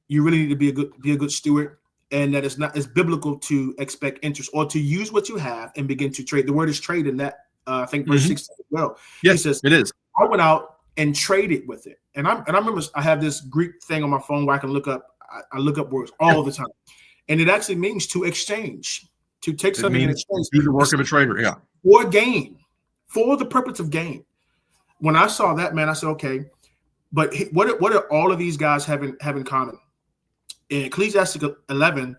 S3: you really need to be a good steward, and that it's biblical to expect interest or to use what you have and begin to trade. The word is trade in that. I think verse 16 as well.
S1: Yes,
S3: he says,
S1: it is.
S3: I went out and traded with it. And I remember I have this Greek thing on my phone where I can look up. I look up words all the time. And it actually means to exchange, to take something in exchange.
S1: Do the work of a trader, yeah.
S3: For gain, for the purpose of gain. When I saw that, man, I said, okay, but what are all of these guys have in common? In Ecclesiastes 11,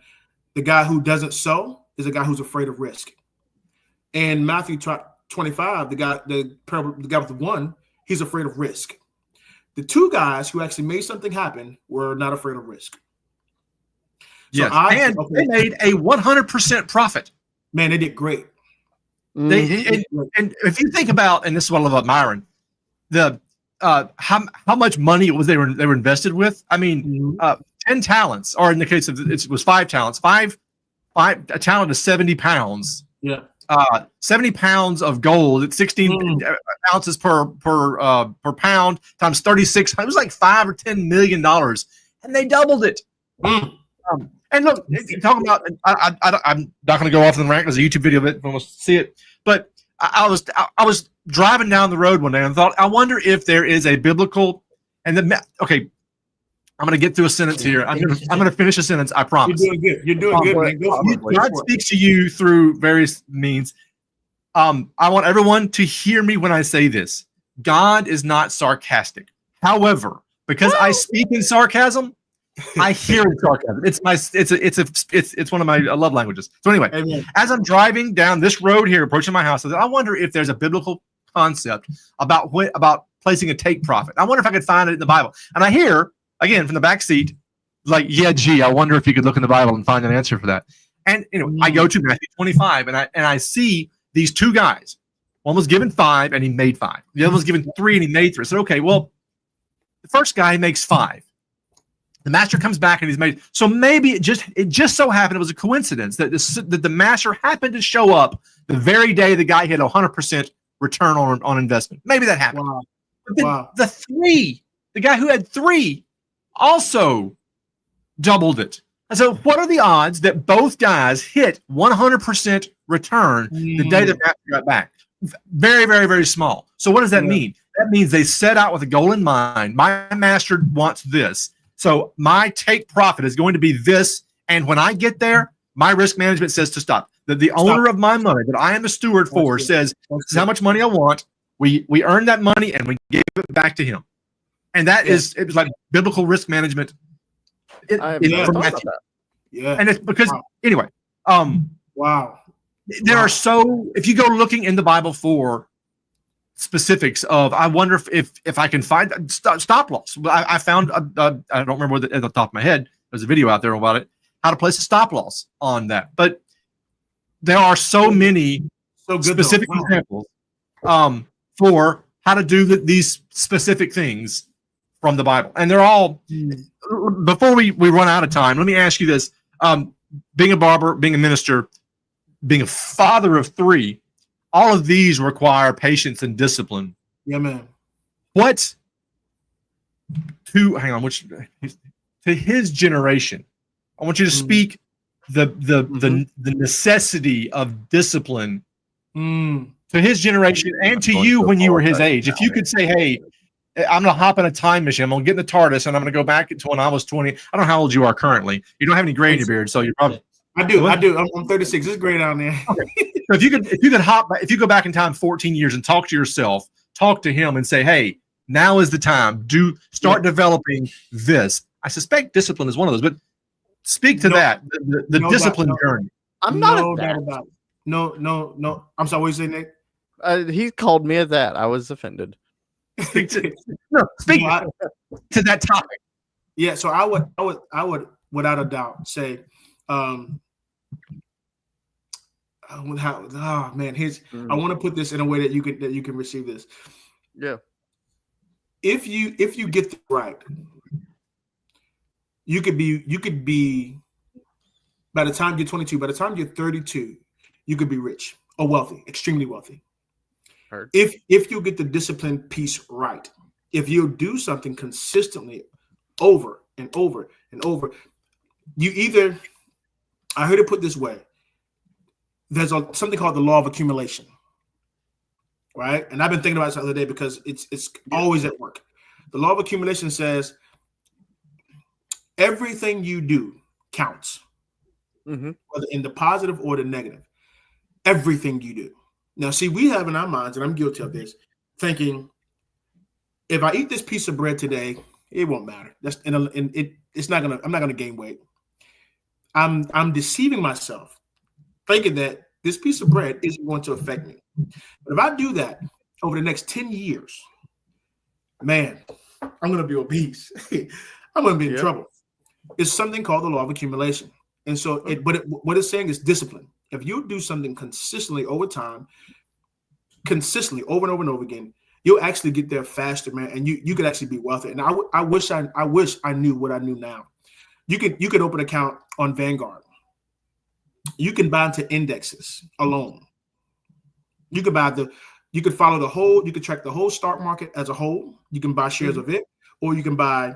S3: the guy who doesn't sow is a guy who's afraid of risk. And Matthew 25, the guy with the one, he's afraid of risk. The two guys who actually made something happen were not afraid of risk. So
S1: yes, they made a 100% profit.
S3: Man, they did great.
S1: And if you think about, and this is what I love about Myron, the how much money it was they were invested with. I mean, 10 talents, or in the case of it was 5 talents. A talent is 70 pounds.
S3: Yeah.
S1: 70 pounds of gold at 16 ounces per pound times 36. It was like $5 or $10 million, and they doubled it. And look, talking about, I'm not going to go off on the rant. There's a YouTube video of it. Almost see it, but I was driving down the road one day and thought, I wonder if there is a biblical. And then, okay, I'm going to get through a sentence here. I'm going to finish a sentence. I promise.
S3: You're doing good. You're doing good, man.
S1: God speaks to you through various means. I want everyone to hear me when I say this. God is not sarcastic. However, because I speak in sarcasm, I hear in sarcasm. It's one of my love languages. So anyway, as I'm driving down this road here, approaching my house, I wonder if there's a biblical concept about placing a take profit. I wonder if I could find it in the Bible. And I hear again from the back seat, like, yeah, gee, I wonder if you could look in the Bible and find an answer for that. And I go to Matthew 25, and I see these two guys. One was given 5 and he made 5. The other was given 3 and he made 3. I said, okay, well, the first guy makes 5. The master comes back and he's made. So maybe it just so happened it was a coincidence that the master happened to show up the very day the guy had 100% return on investment. Maybe that happened.
S3: Wow.
S1: But the guy who had 3 also doubled it. And so what are the odds that both guys hit 100% return the day the master got back? Very, very, very small. So what does that mean? That means they set out with a goal in mind. My master wants this. So my take profit is going to be this. And when I get there, my risk management says to stop. The owner of my money that I am the steward for says, this is how much money I want. We earned that money and we gave it back to him. And that is, it was like biblical risk management.
S2: I have never thought about that.
S3: Yeah.
S1: And it's because, anyway,
S3: wow.
S1: There are if you go looking in the Bible for specifics of, I wonder if I can find stop loss. I found, I don't remember at the top of my head, there's a video out there about it, how to place a stop loss on that. But there are so many specific examples for how to do these specific things from the Bible. And they're all, before we run out of time, let me ask you this. Being a barber, being a minister, being a father of 3, all of these require patience and discipline.
S3: Yeah, man.
S1: To his generation, I want you to speak the necessity of discipline to his generation and to you when you were his age. If you could say, hey, I'm going to hop in a time machine, I'm going to get in the TARDIS, and I'm going to go back to when I was 20. I don't know how old you are currently. You don't have any gray in your beard, so you're probably.
S3: I do. I'm 36. It's great down there.
S1: Okay. So if you go back in time 14 years and talk to yourself, talk to him and say, hey, now is the time. Start developing this. I suspect discipline is one of those, but speak to that, the discipline journey.
S2: I'm not
S3: no doubt about it. No. I'm sorry, what you say, Nick?
S2: He called me a that. I was offended.
S1: Speak to that topic.
S3: Yeah, so I would without a doubt say, I want to put this in a way that you can receive this.
S2: Yeah.
S3: If you get this right, you could be by the time you're 22, by the time you're 32, you could be rich or wealthy, extremely wealthy.
S2: Heard.
S3: If you get the discipline piece right, if you do something consistently over and over and over, I heard it put this way. There's something called the law of accumulation, right? And I've been thinking about this the other day because it's always at work. The law of accumulation says everything you do counts, whether in the positive or the negative. Everything you do. Now, see, we have in our minds, and I'm guilty of this, thinking if I eat this piece of bread today, it won't matter. I'm not gonna gain weight. I'm deceiving myself, thinking that this piece of bread isn't going to affect me. But if I do that over the next 10 years, man, I'm going to be obese. I'm going to be in trouble. It's something called the law of accumulation. And so, what it's saying is discipline. If you do something consistently over time, consistently over and over and over again, you'll actually get there faster, man. And you could actually be wealthy. And I wish I knew what I knew now. You could open an account on Vanguard. You can buy into indexes alone. You could follow the whole, you could track the whole stock market as a whole. You can buy shares of it, or you can buy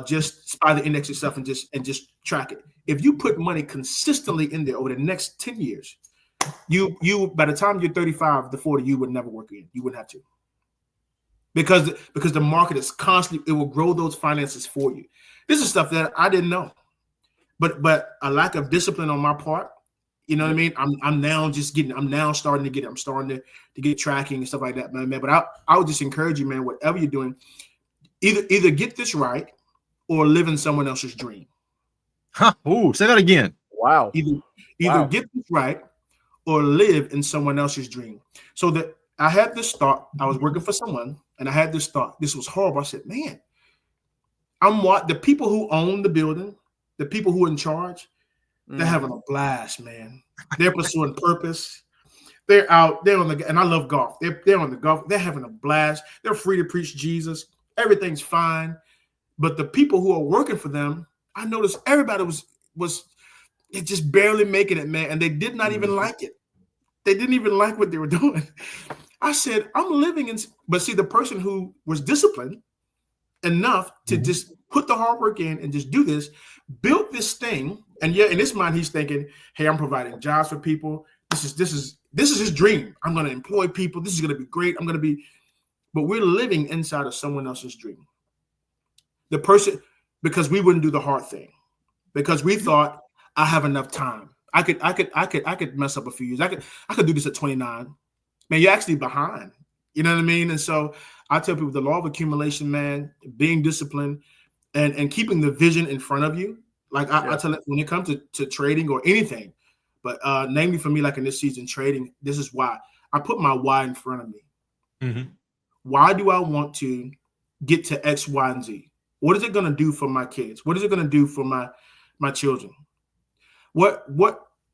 S3: just buy the index itself and just track it. If you put money consistently in there over the next 10 years, you by the time you're 35 to 40, you would never work again. You wouldn't have to. Because the market is constantly, it will grow those finances for you. This is stuff that I didn't know. But a lack of discipline on my part, you know what I mean? I'm now starting to get it. I'm starting to get tracking and stuff like that, man. But I would just encourage you, man, whatever you're doing, either get this right or live in someone else's dream.
S1: Huh. Ooh, say that again.
S2: Wow.
S3: Either get this right or live in someone else's dream. So that I had this thought. I was working for someone, and I had this thought. This was horrible. I said, man, the people who own the building, the people who are in charge, they're having a blast, man. They're pursuing purpose. They're out. They're on the, and I love golf. They're on the golf. They're having a blast. They're free to preach Jesus. Everything's fine. But the people who are working for them, I noticed everybody was just barely making it, man. And they did not even like it. They didn't even like what they were doing. I said, I'm living in, but see, the person who was disciplined enough to just put the hard work in and just do this, built this thing. And yeah, in his mind, he's thinking, hey, I'm providing jobs for people. This is his dream. I'm going to employ people. This is going to be great. But we're living inside of someone else's dream. The person, because we wouldn't do the hard thing, because we thought I have enough time. I could mess up a few years. I could do this at 29. Man, you're actually behind. You know what I mean? And so I tell people the law of accumulation, man, being disciplined and keeping the vision in front of you. Like I tell it when it comes to trading or anything, but namely for me, like in this season trading, this is why I put my why in front of me. Mm-hmm. Why do I want to get to X, Y, and Z? What is it going to do for my kids? What is it going to do for my children? What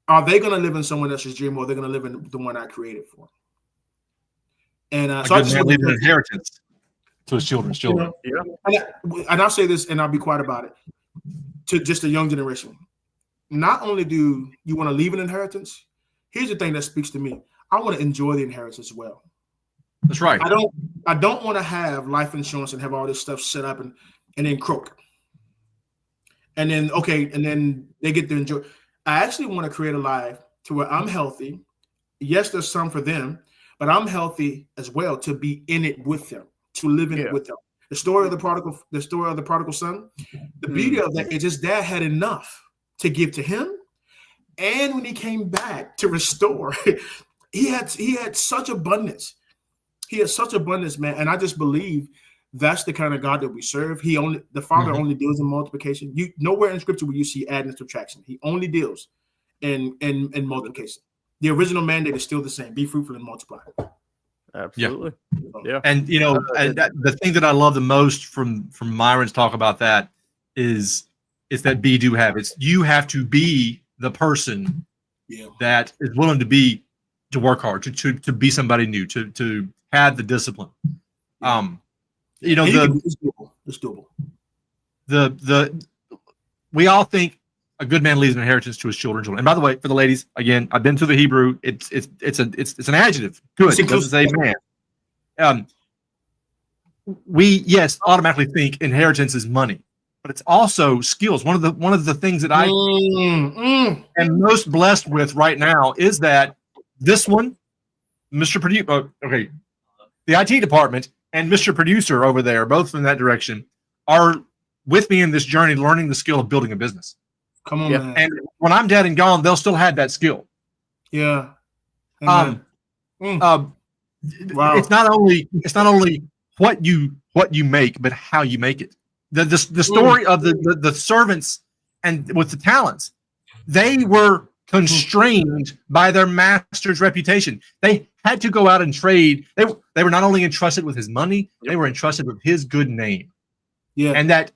S3: are they going to live in someone else's dream, or are they going to live in the one I created for? And so I just
S1: leave an inheritance to his children's children.
S3: You know? And I'll say this, and I'll be quiet about it. To just the young generation, not only do you want to leave an inheritance, here's the thing that speaks to me. I want to enjoy the inheritance as well.
S1: That's right.
S3: I don't want to have life insurance and have all this stuff set up and then croak. And then they get to enjoy. I actually want to create a life to where I'm healthy. Yes, there's some for them, but I'm healthy as well to be in it with them, to live in it with them. The story of the prodigal son. The beauty of that is his dad had enough to give to him, and when he came back to restore, he had such abundance. He had such abundance, man. And I just believe that's the kind of God that we serve. The Father only deals in multiplication. Nowhere in Scripture will you see add and subtraction. He only deals in multiplication. The original mandate is still the same: be fruitful and multiply.
S2: Absolutely. Yeah.
S1: And the thing that I love the most from Myron's talk about that is that be do have. It's you have to be the person that is willing to work hard, to be somebody new, to have the discipline. It's doable. We all think a good man leaves an inheritance to his children. And by the way, for the ladies, again, I've been through the Hebrew. It's an adjective. Good. It doesn't say man. We automatically think inheritance is money, but it's also skills. One of the things that I am most blessed with right now is that this one, Mr. Producer, the IT department and Mr. Producer over there, both in that direction, are with me in this journey, learning the skill of building a business.
S3: Come on, man.
S1: And when I'm dead and gone, they'll still have that skill.
S3: Yeah.
S1: Wow. It's not only what you make, but how you make it. The story of the servants and with the talents, they were constrained by their master's reputation. They had to go out and trade. They were not only entrusted with his money, they were entrusted with his good name. Yeah. And that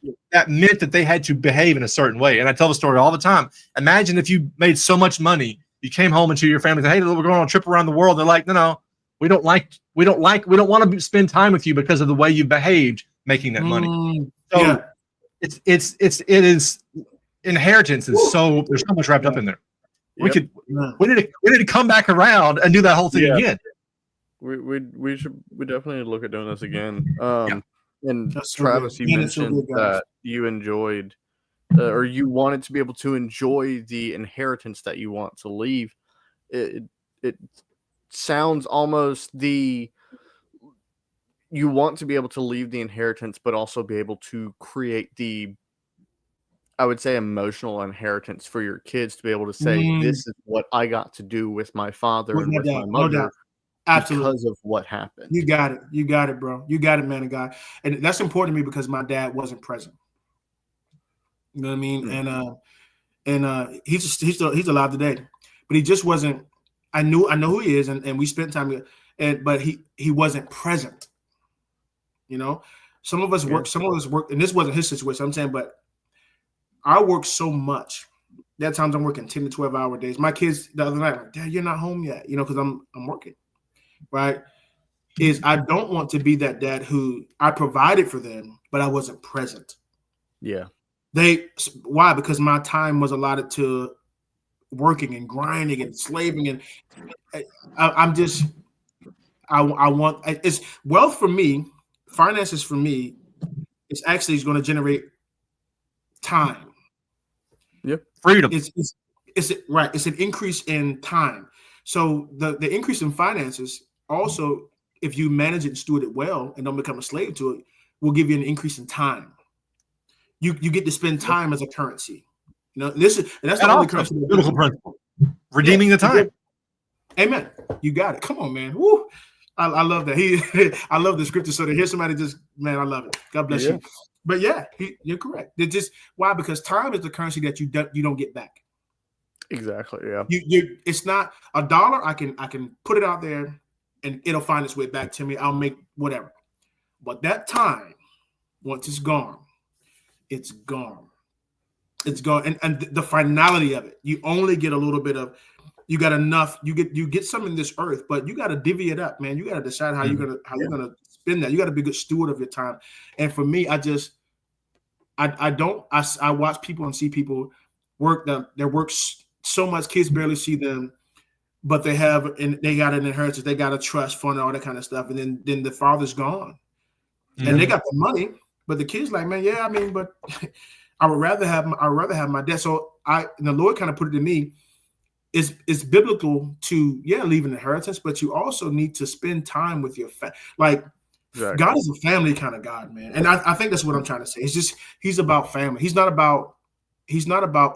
S1: meant that they had to behave in a certain way. And I tell the story all the time. Imagine if you made so much money, you came home into your family and said, hey, we're going on a trip around the world. They're like, no, we don't want to spend time with you because of the way you behaved making that money. So it is inheritance is so there's so much wrapped up in there. We need to come back around and do that whole thing again.
S2: We definitely look at doing this again. And Travis, you mentioned that you enjoyed or you wanted to be able to enjoy the inheritance that you want to leave. It sounds almost you want to be able to leave the inheritance, but also be able to create I would say emotional inheritance for your kids to be able to say, this is what I got to do with my father and with my mother.
S3: Absolutely.
S2: Because of what happened.
S3: You got it, bro. You got it, man of God. And that's important to me because my dad wasn't present. You know what I mean? Mm-hmm. And he's alive today, but he just wasn't. I know who he is, and we spent time together. but he wasn't present. You know, some of us work, and this wasn't his situation, I'm saying, but I work so much. There are times I'm working 10 to 12-hour days. My kids the other night like, Dad, you're not home yet, because I'm working, right? Is I don't want to be that dad who I provided for them, but I wasn't present.
S2: Yeah.
S3: Why? Because my time was allotted to working and grinding and slaving, and I want it's wealth for me, finances for me. It's actually going to generate time.
S2: Yep,
S1: freedom.
S3: It's right. It's an increase in time. So the increase in finances also, if you manage it and steward it well and don't become a slave to it, will give you an increase in time. You get to spend time as a currency. That's the only currency.
S1: Biblical principle. Redeeming the time.
S3: Amen. You got it. Come on, man. Woo. I love that. I love the scripture. So to hear somebody I love it. God bless you. But yeah, you're correct. Why? Because time is the currency that you don't get back.
S2: Exactly. Yeah.
S3: It's not a dollar. I can put it out there and it'll find its way back to me. I'll make whatever. But that time, once it's gone, it's gone. It's gone. And the finality of it, you only get a little bit of. You got enough. You get some in this earth, but you got to divvy it up, man. You got to decide how you're gonna spend that. You got to be a good steward of your time. And for me, I watch people and see people work their work so much. Kids barely see them, but they got an inheritance. They got a trust fund, all that kind of stuff. And then the father's gone, and they got the money, but the kids like, man, yeah, I mean, but I would rather have my dad. So the Lord kind of put it to me. It's biblical to leave an inheritance, but you also need to spend time with your family. Like exactly. God is a family kind of God, man, and I think that's what I'm trying to say. It's just he's about family. He's not about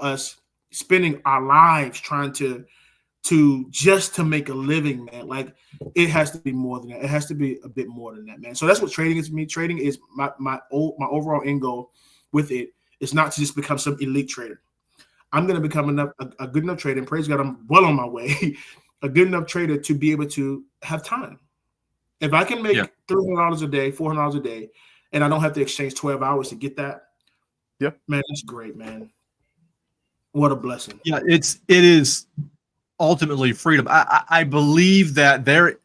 S3: us spending our lives trying to just to make a living, man. Like it has to be more than that. It has to be a bit more than that, man. So that's what trading is to me. Trading is my overall end goal with it. It's not to just become some elite trader. I'm going to become a good enough trader, and praise God, I'm well on my way, a good enough trader to be able to have time. If I can make $300 a day, $400 a day, and I don't have to exchange 12 hours to get that, man, that's great, man. What a blessing.
S1: Yeah, it is ultimately freedom. I believe that there,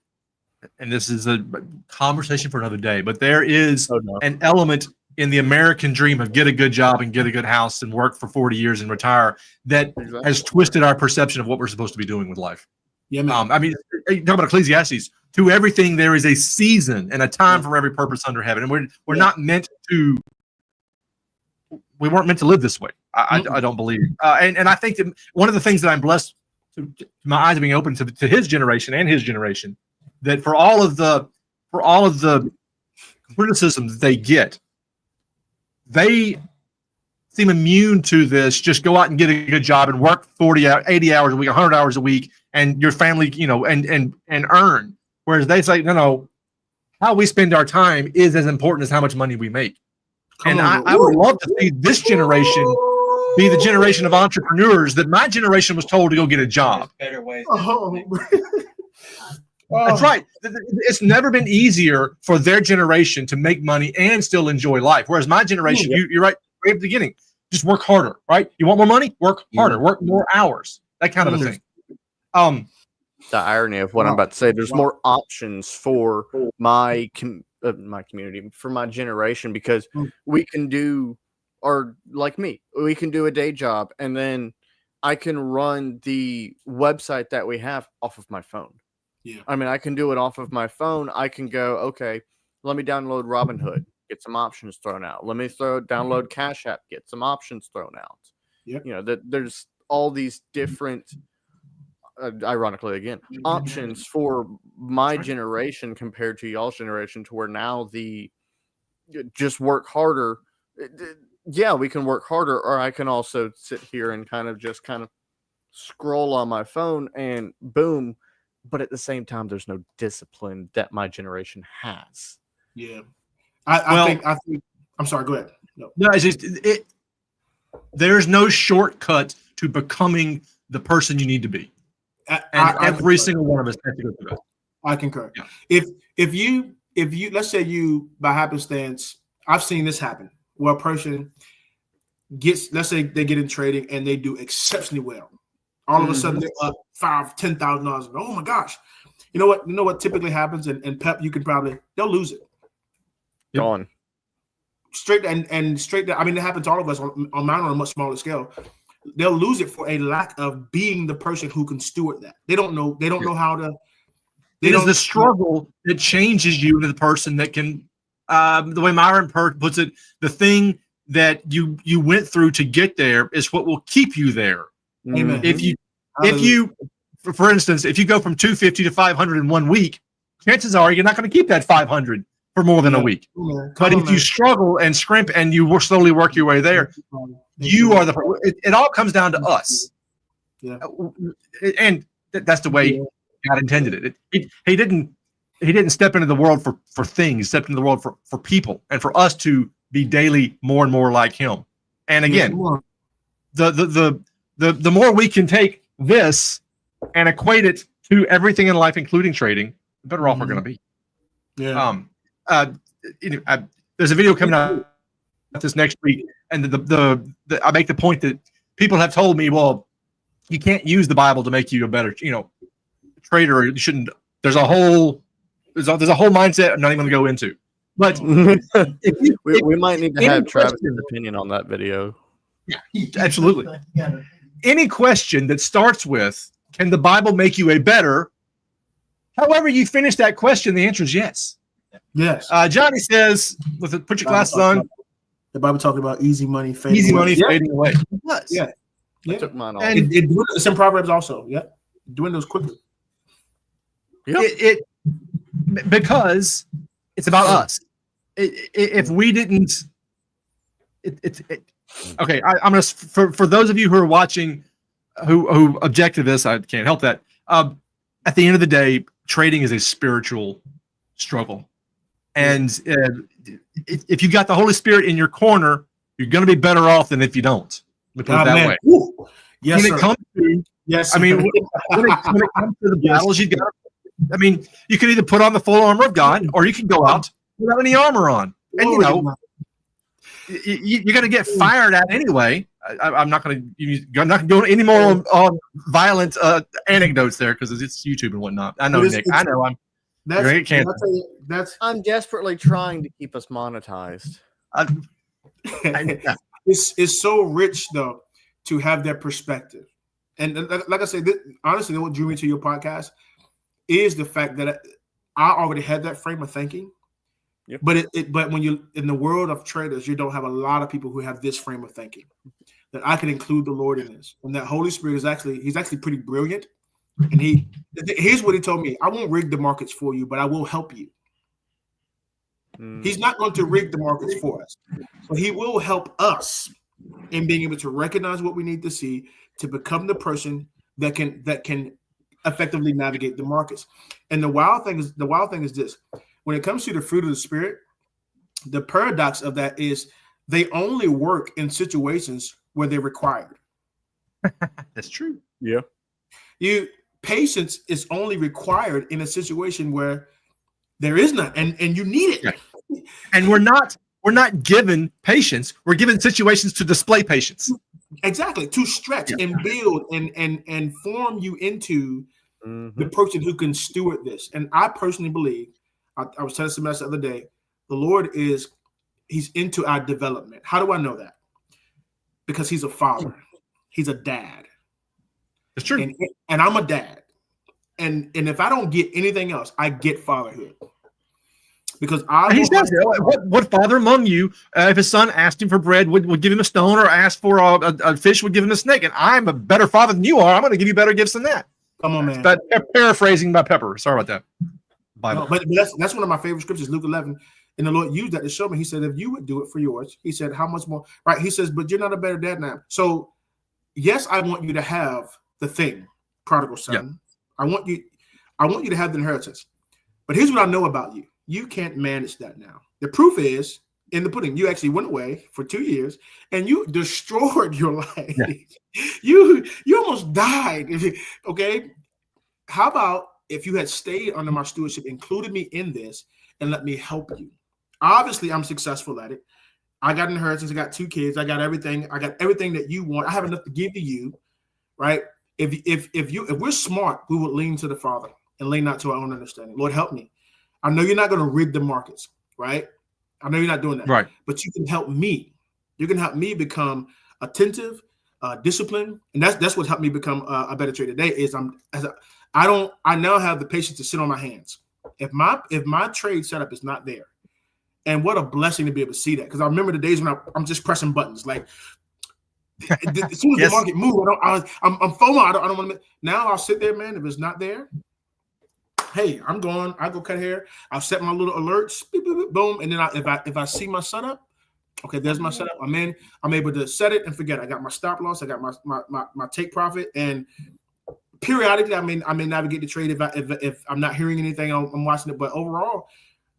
S1: and this is a conversation for another day, but there is an element in the American dream of get a good job and get a good house and work for 40 years and retire that has twisted our perception of what we're supposed to be doing with life.
S3: Yeah, man.
S1: I mean, you talk about Ecclesiastes. To everything there is a season and a time for every purpose under heaven, and we're not meant to. We weren't meant to live this way. I don't believe, and I think that one of the things that I'm blessed to my eyes being open to his generation and his generation, that for all of the criticism that they get. They seem immune to this. Just go out and get a good job and work 40, 80 hours a week, 100 hours a week, and your family, and earn. Whereas they say, no, how we spend our time is as important as how much money we make. I would love to see this generation be the generation of entrepreneurs that my generation was told to go get a job.
S4: Better ways.
S1: That's right. It's never been easier for their generation to make money and still enjoy life. Whereas my generation, you're right at the beginning, just work harder, right? You want more money? Work harder, work more hours, that kind of a thing.
S2: The irony of what I'm about to say, there's more options for my community, for my generation, because we can do, or like me, we can do a day job, and then I can run the website that we have off of my phone.
S3: Yeah.
S2: I mean, I can do it off of my phone. I can go, okay, let me download Robinhood, get some options thrown out. Let me download Cash App, get some options thrown out.
S3: Yeah.
S2: There's all these different, ironically again, options for my generation compared to y'all's generation, to where now just work harder. Yeah, we can work harder, or I can also sit here and kind of scroll on my phone and boom. But at the same time, there's no discipline that my generation has.
S3: Yeah. I think I'm sorry, go ahead.
S1: No, it's just there's no shortcut to becoming the person you need to be. Every single one of us has to go through that.
S3: I concur.
S1: Yeah.
S3: If you let's say you by happenstance, I've seen this happen where a person gets, let's say they get in trading and they do exceptionally well. All of a sudden they're up $5,000-$10,000. Oh my gosh. You know what typically happens, and Pep, you can probably, they'll lose it.
S2: Gone.
S3: Straight and straight. I mean, it happens to all of us on mine on a much smaller scale. They'll lose it for a lack of being the person who can steward that. They don't know how to.
S1: It is the struggle that changes you into the person that can, the way Myron puts it, the thing that you went through to get there is what will keep you there.
S3: Amen.
S1: If you, for instance, if you go from 250 to 500 in 1 week, chances are you're not going to keep that 500 for more than a week. But if you struggle and scrimp and you slowly work your way there, you are it all comes down to us.
S3: Yeah.
S1: And that's the way God intended it. He didn't step into the world for things. He stepped into the world for people and for us to be daily more and more like him. And again, the more we can take this and equate it to everything in life, including trading, the better off we're going to be.
S3: Yeah.
S1: There's a video coming out this next week, and I make the point that people have told me, well, you can't use the Bible to make you a better, trader. You shouldn't. There's a whole mindset I'm not even going to go into. But
S2: we might need to have Travis's opinion on that video.
S1: Yeah, absolutely. Any question that starts with, can the Bible make you a better? However you finish that question, the answer is yes.
S3: Yes.
S1: Johnny says, put your glasses on.
S3: The Bible talking about easy money fading
S1: Easy
S3: away.
S1: money fading away.
S3: Yeah.
S2: I took mine off.
S1: And
S3: it's in Proverbs also. Yeah. Doing those quickly.
S1: Yep. Because it's about us. If we didn't, okay. I'm gonna for those of you who are watching, who object to this, I can't help that. At the end of the day, trading is a spiritual struggle, and if you got the Holy Spirit in your corner, you're going to be better off than if you don't. Let me put it that way.
S3: Ooh. Yes,
S1: when it comes to,
S3: yes,
S1: I mean, when it comes to the battles, you got. I mean, you can either put on the full armor of God, or you can go out without any armor on, and you're going to get fired at anyway. I'm not going to go any more on violent anecdotes there because it's YouTube and whatnot. I know, Nick. I know.
S2: I'm desperately trying to keep us monetized.
S3: It's so rich though to have that perspective, and like I said, honestly, what drew me to your podcast is the fact that I already had that frame of thinking.
S2: Yep.
S3: But when you in the world of traders, you don't have a lot of people who have this frame of thinking. That I can include the Lord in this, and that Holy Spirit he's actually pretty brilliant. And here's what he told me: I won't rig the markets for you, but I will help you. He's not going to rig the markets for us, but he will help us in being able to recognize what we need to see to become the person that can effectively navigate the markets. And the wild thing is this: when it comes to the fruit of the Spirit, the paradox of that is they only work in situations where they're required.
S1: That's true.
S2: Yeah.
S3: Patience is only required in a situation where there is none, and you need it.
S1: And we're not given patience. We're given situations to display patience.
S3: Exactly, to stretch and build and form you into the person who can steward this. And I personally believe, I was telling somebody else the other day, the Lord he's into our development. How do I know that? Because he's a father. He's a dad.
S1: It's true.
S3: And I'm a dad. And if I don't get anything else, I get fatherhood. Because what father among you, if his son asked him for bread, would give him a stone, or asked for a fish, would give him a snake? And I'm a better father than you are. I'm going to give you better gifts than that. Come on, man.
S1: But paraphrasing by Pepper. Sorry about that. Bible.
S3: No, but that's one of my favorite scriptures, Luke 11. And the Lord used that to show me. He said, if you would do it for yours, he said, how much more? Right. He says, but you're not a better dad now. So yes, I want you to have the thing, prodigal son. Yeah. I want you to have the inheritance. But here's what I know about you. You can't manage that now. The proof is in the pudding. You actually went away for 2 years and you destroyed your life. Yeah. You almost died. Okay. How about if you had stayed under my stewardship, included me in this, and let me help you. Obviously, I'm successful at it. I got an inheritance. I got 2 kids. I got everything. I got everything that you want. I have enough to give to you, right? If we're smart, we would lean to the Father and lean not to our own understanding. Lord, help me. I know you're not going to rid the markets, right? I know you're not doing that,
S1: right?
S3: But you can help me. You can help me become attentive, disciplined, and that's what helped me become a better trader today. Is I now have the patience to sit on my hands. If my trade setup is not there, and what a blessing to be able to see that, because I remember the days when I'm just pressing buttons. Like as soon as
S1: Yes.
S3: the market moves, I'm FOMO. I don't want to. Now I'll sit there, man. If it's not there, hey, I'm going. I go cut hair. I'll set my little alerts. Beep, beep, beep, boom, and then if I see my setup, okay, there's my setup. I'm in. I'm able to set it and forget. I got my stop loss. I got my take profit, and periodically I may navigate the trade if I'm not hearing anything. I'm watching it, but overall,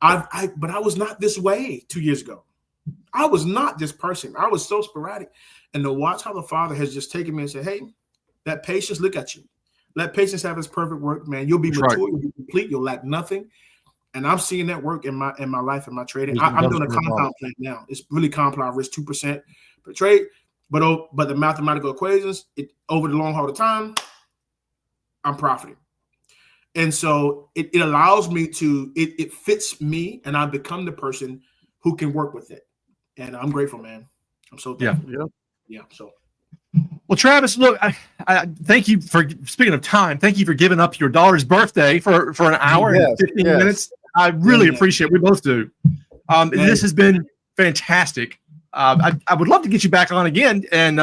S3: I was not this way 2 years ago. I was not this person. I was so sporadic, and to watch how the Father has just taken me and said, "Hey, that patience. Look at you. Let patience have its perfect work, man. You'll be
S1: That's
S3: mature.
S1: right.
S3: You'll be complete. You'll lack nothing." And I'm seeing that work in my life and my trading. I'm doing a compound plan now. It's really compound. I risk 2% per trade, but the mathematical equations, over the long haul of time, I'm profiting. And so it allows me to, it fits me, and I become the person who can work with it. And I'm grateful, man. I'm so thankful. Yeah. So.
S1: Well, Travis, look, I thank you for, speaking of time, thank you for giving up your daughter's birthday for an hour and 15 minutes. I really appreciate it. We both do. This has been fantastic. I would love to get you back on again. And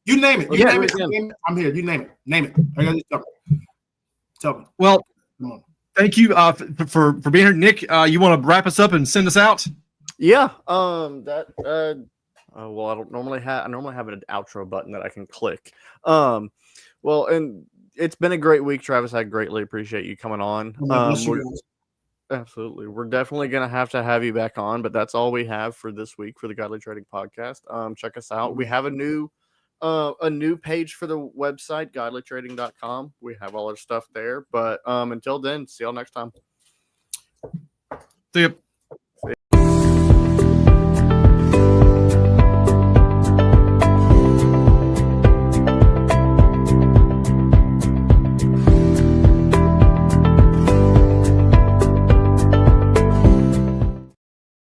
S3: you name it. You name it. I'm here. You name it. Name it. I got to tell me.
S1: Well, thank you for being here. Nick, you want to wrap us up and send us out?
S2: Yeah. Well, I normally have an outro button that I can click. Well, and it's been a great week, Travis. I greatly appreciate you coming on. Absolutely. We're definitely going to have you back on, but that's all we have for this week for the Godly Trading Podcast. Check us out. We have a new page for the website, godlytrading.com. We have all our stuff there, but until then, see y'all next time.
S1: See you.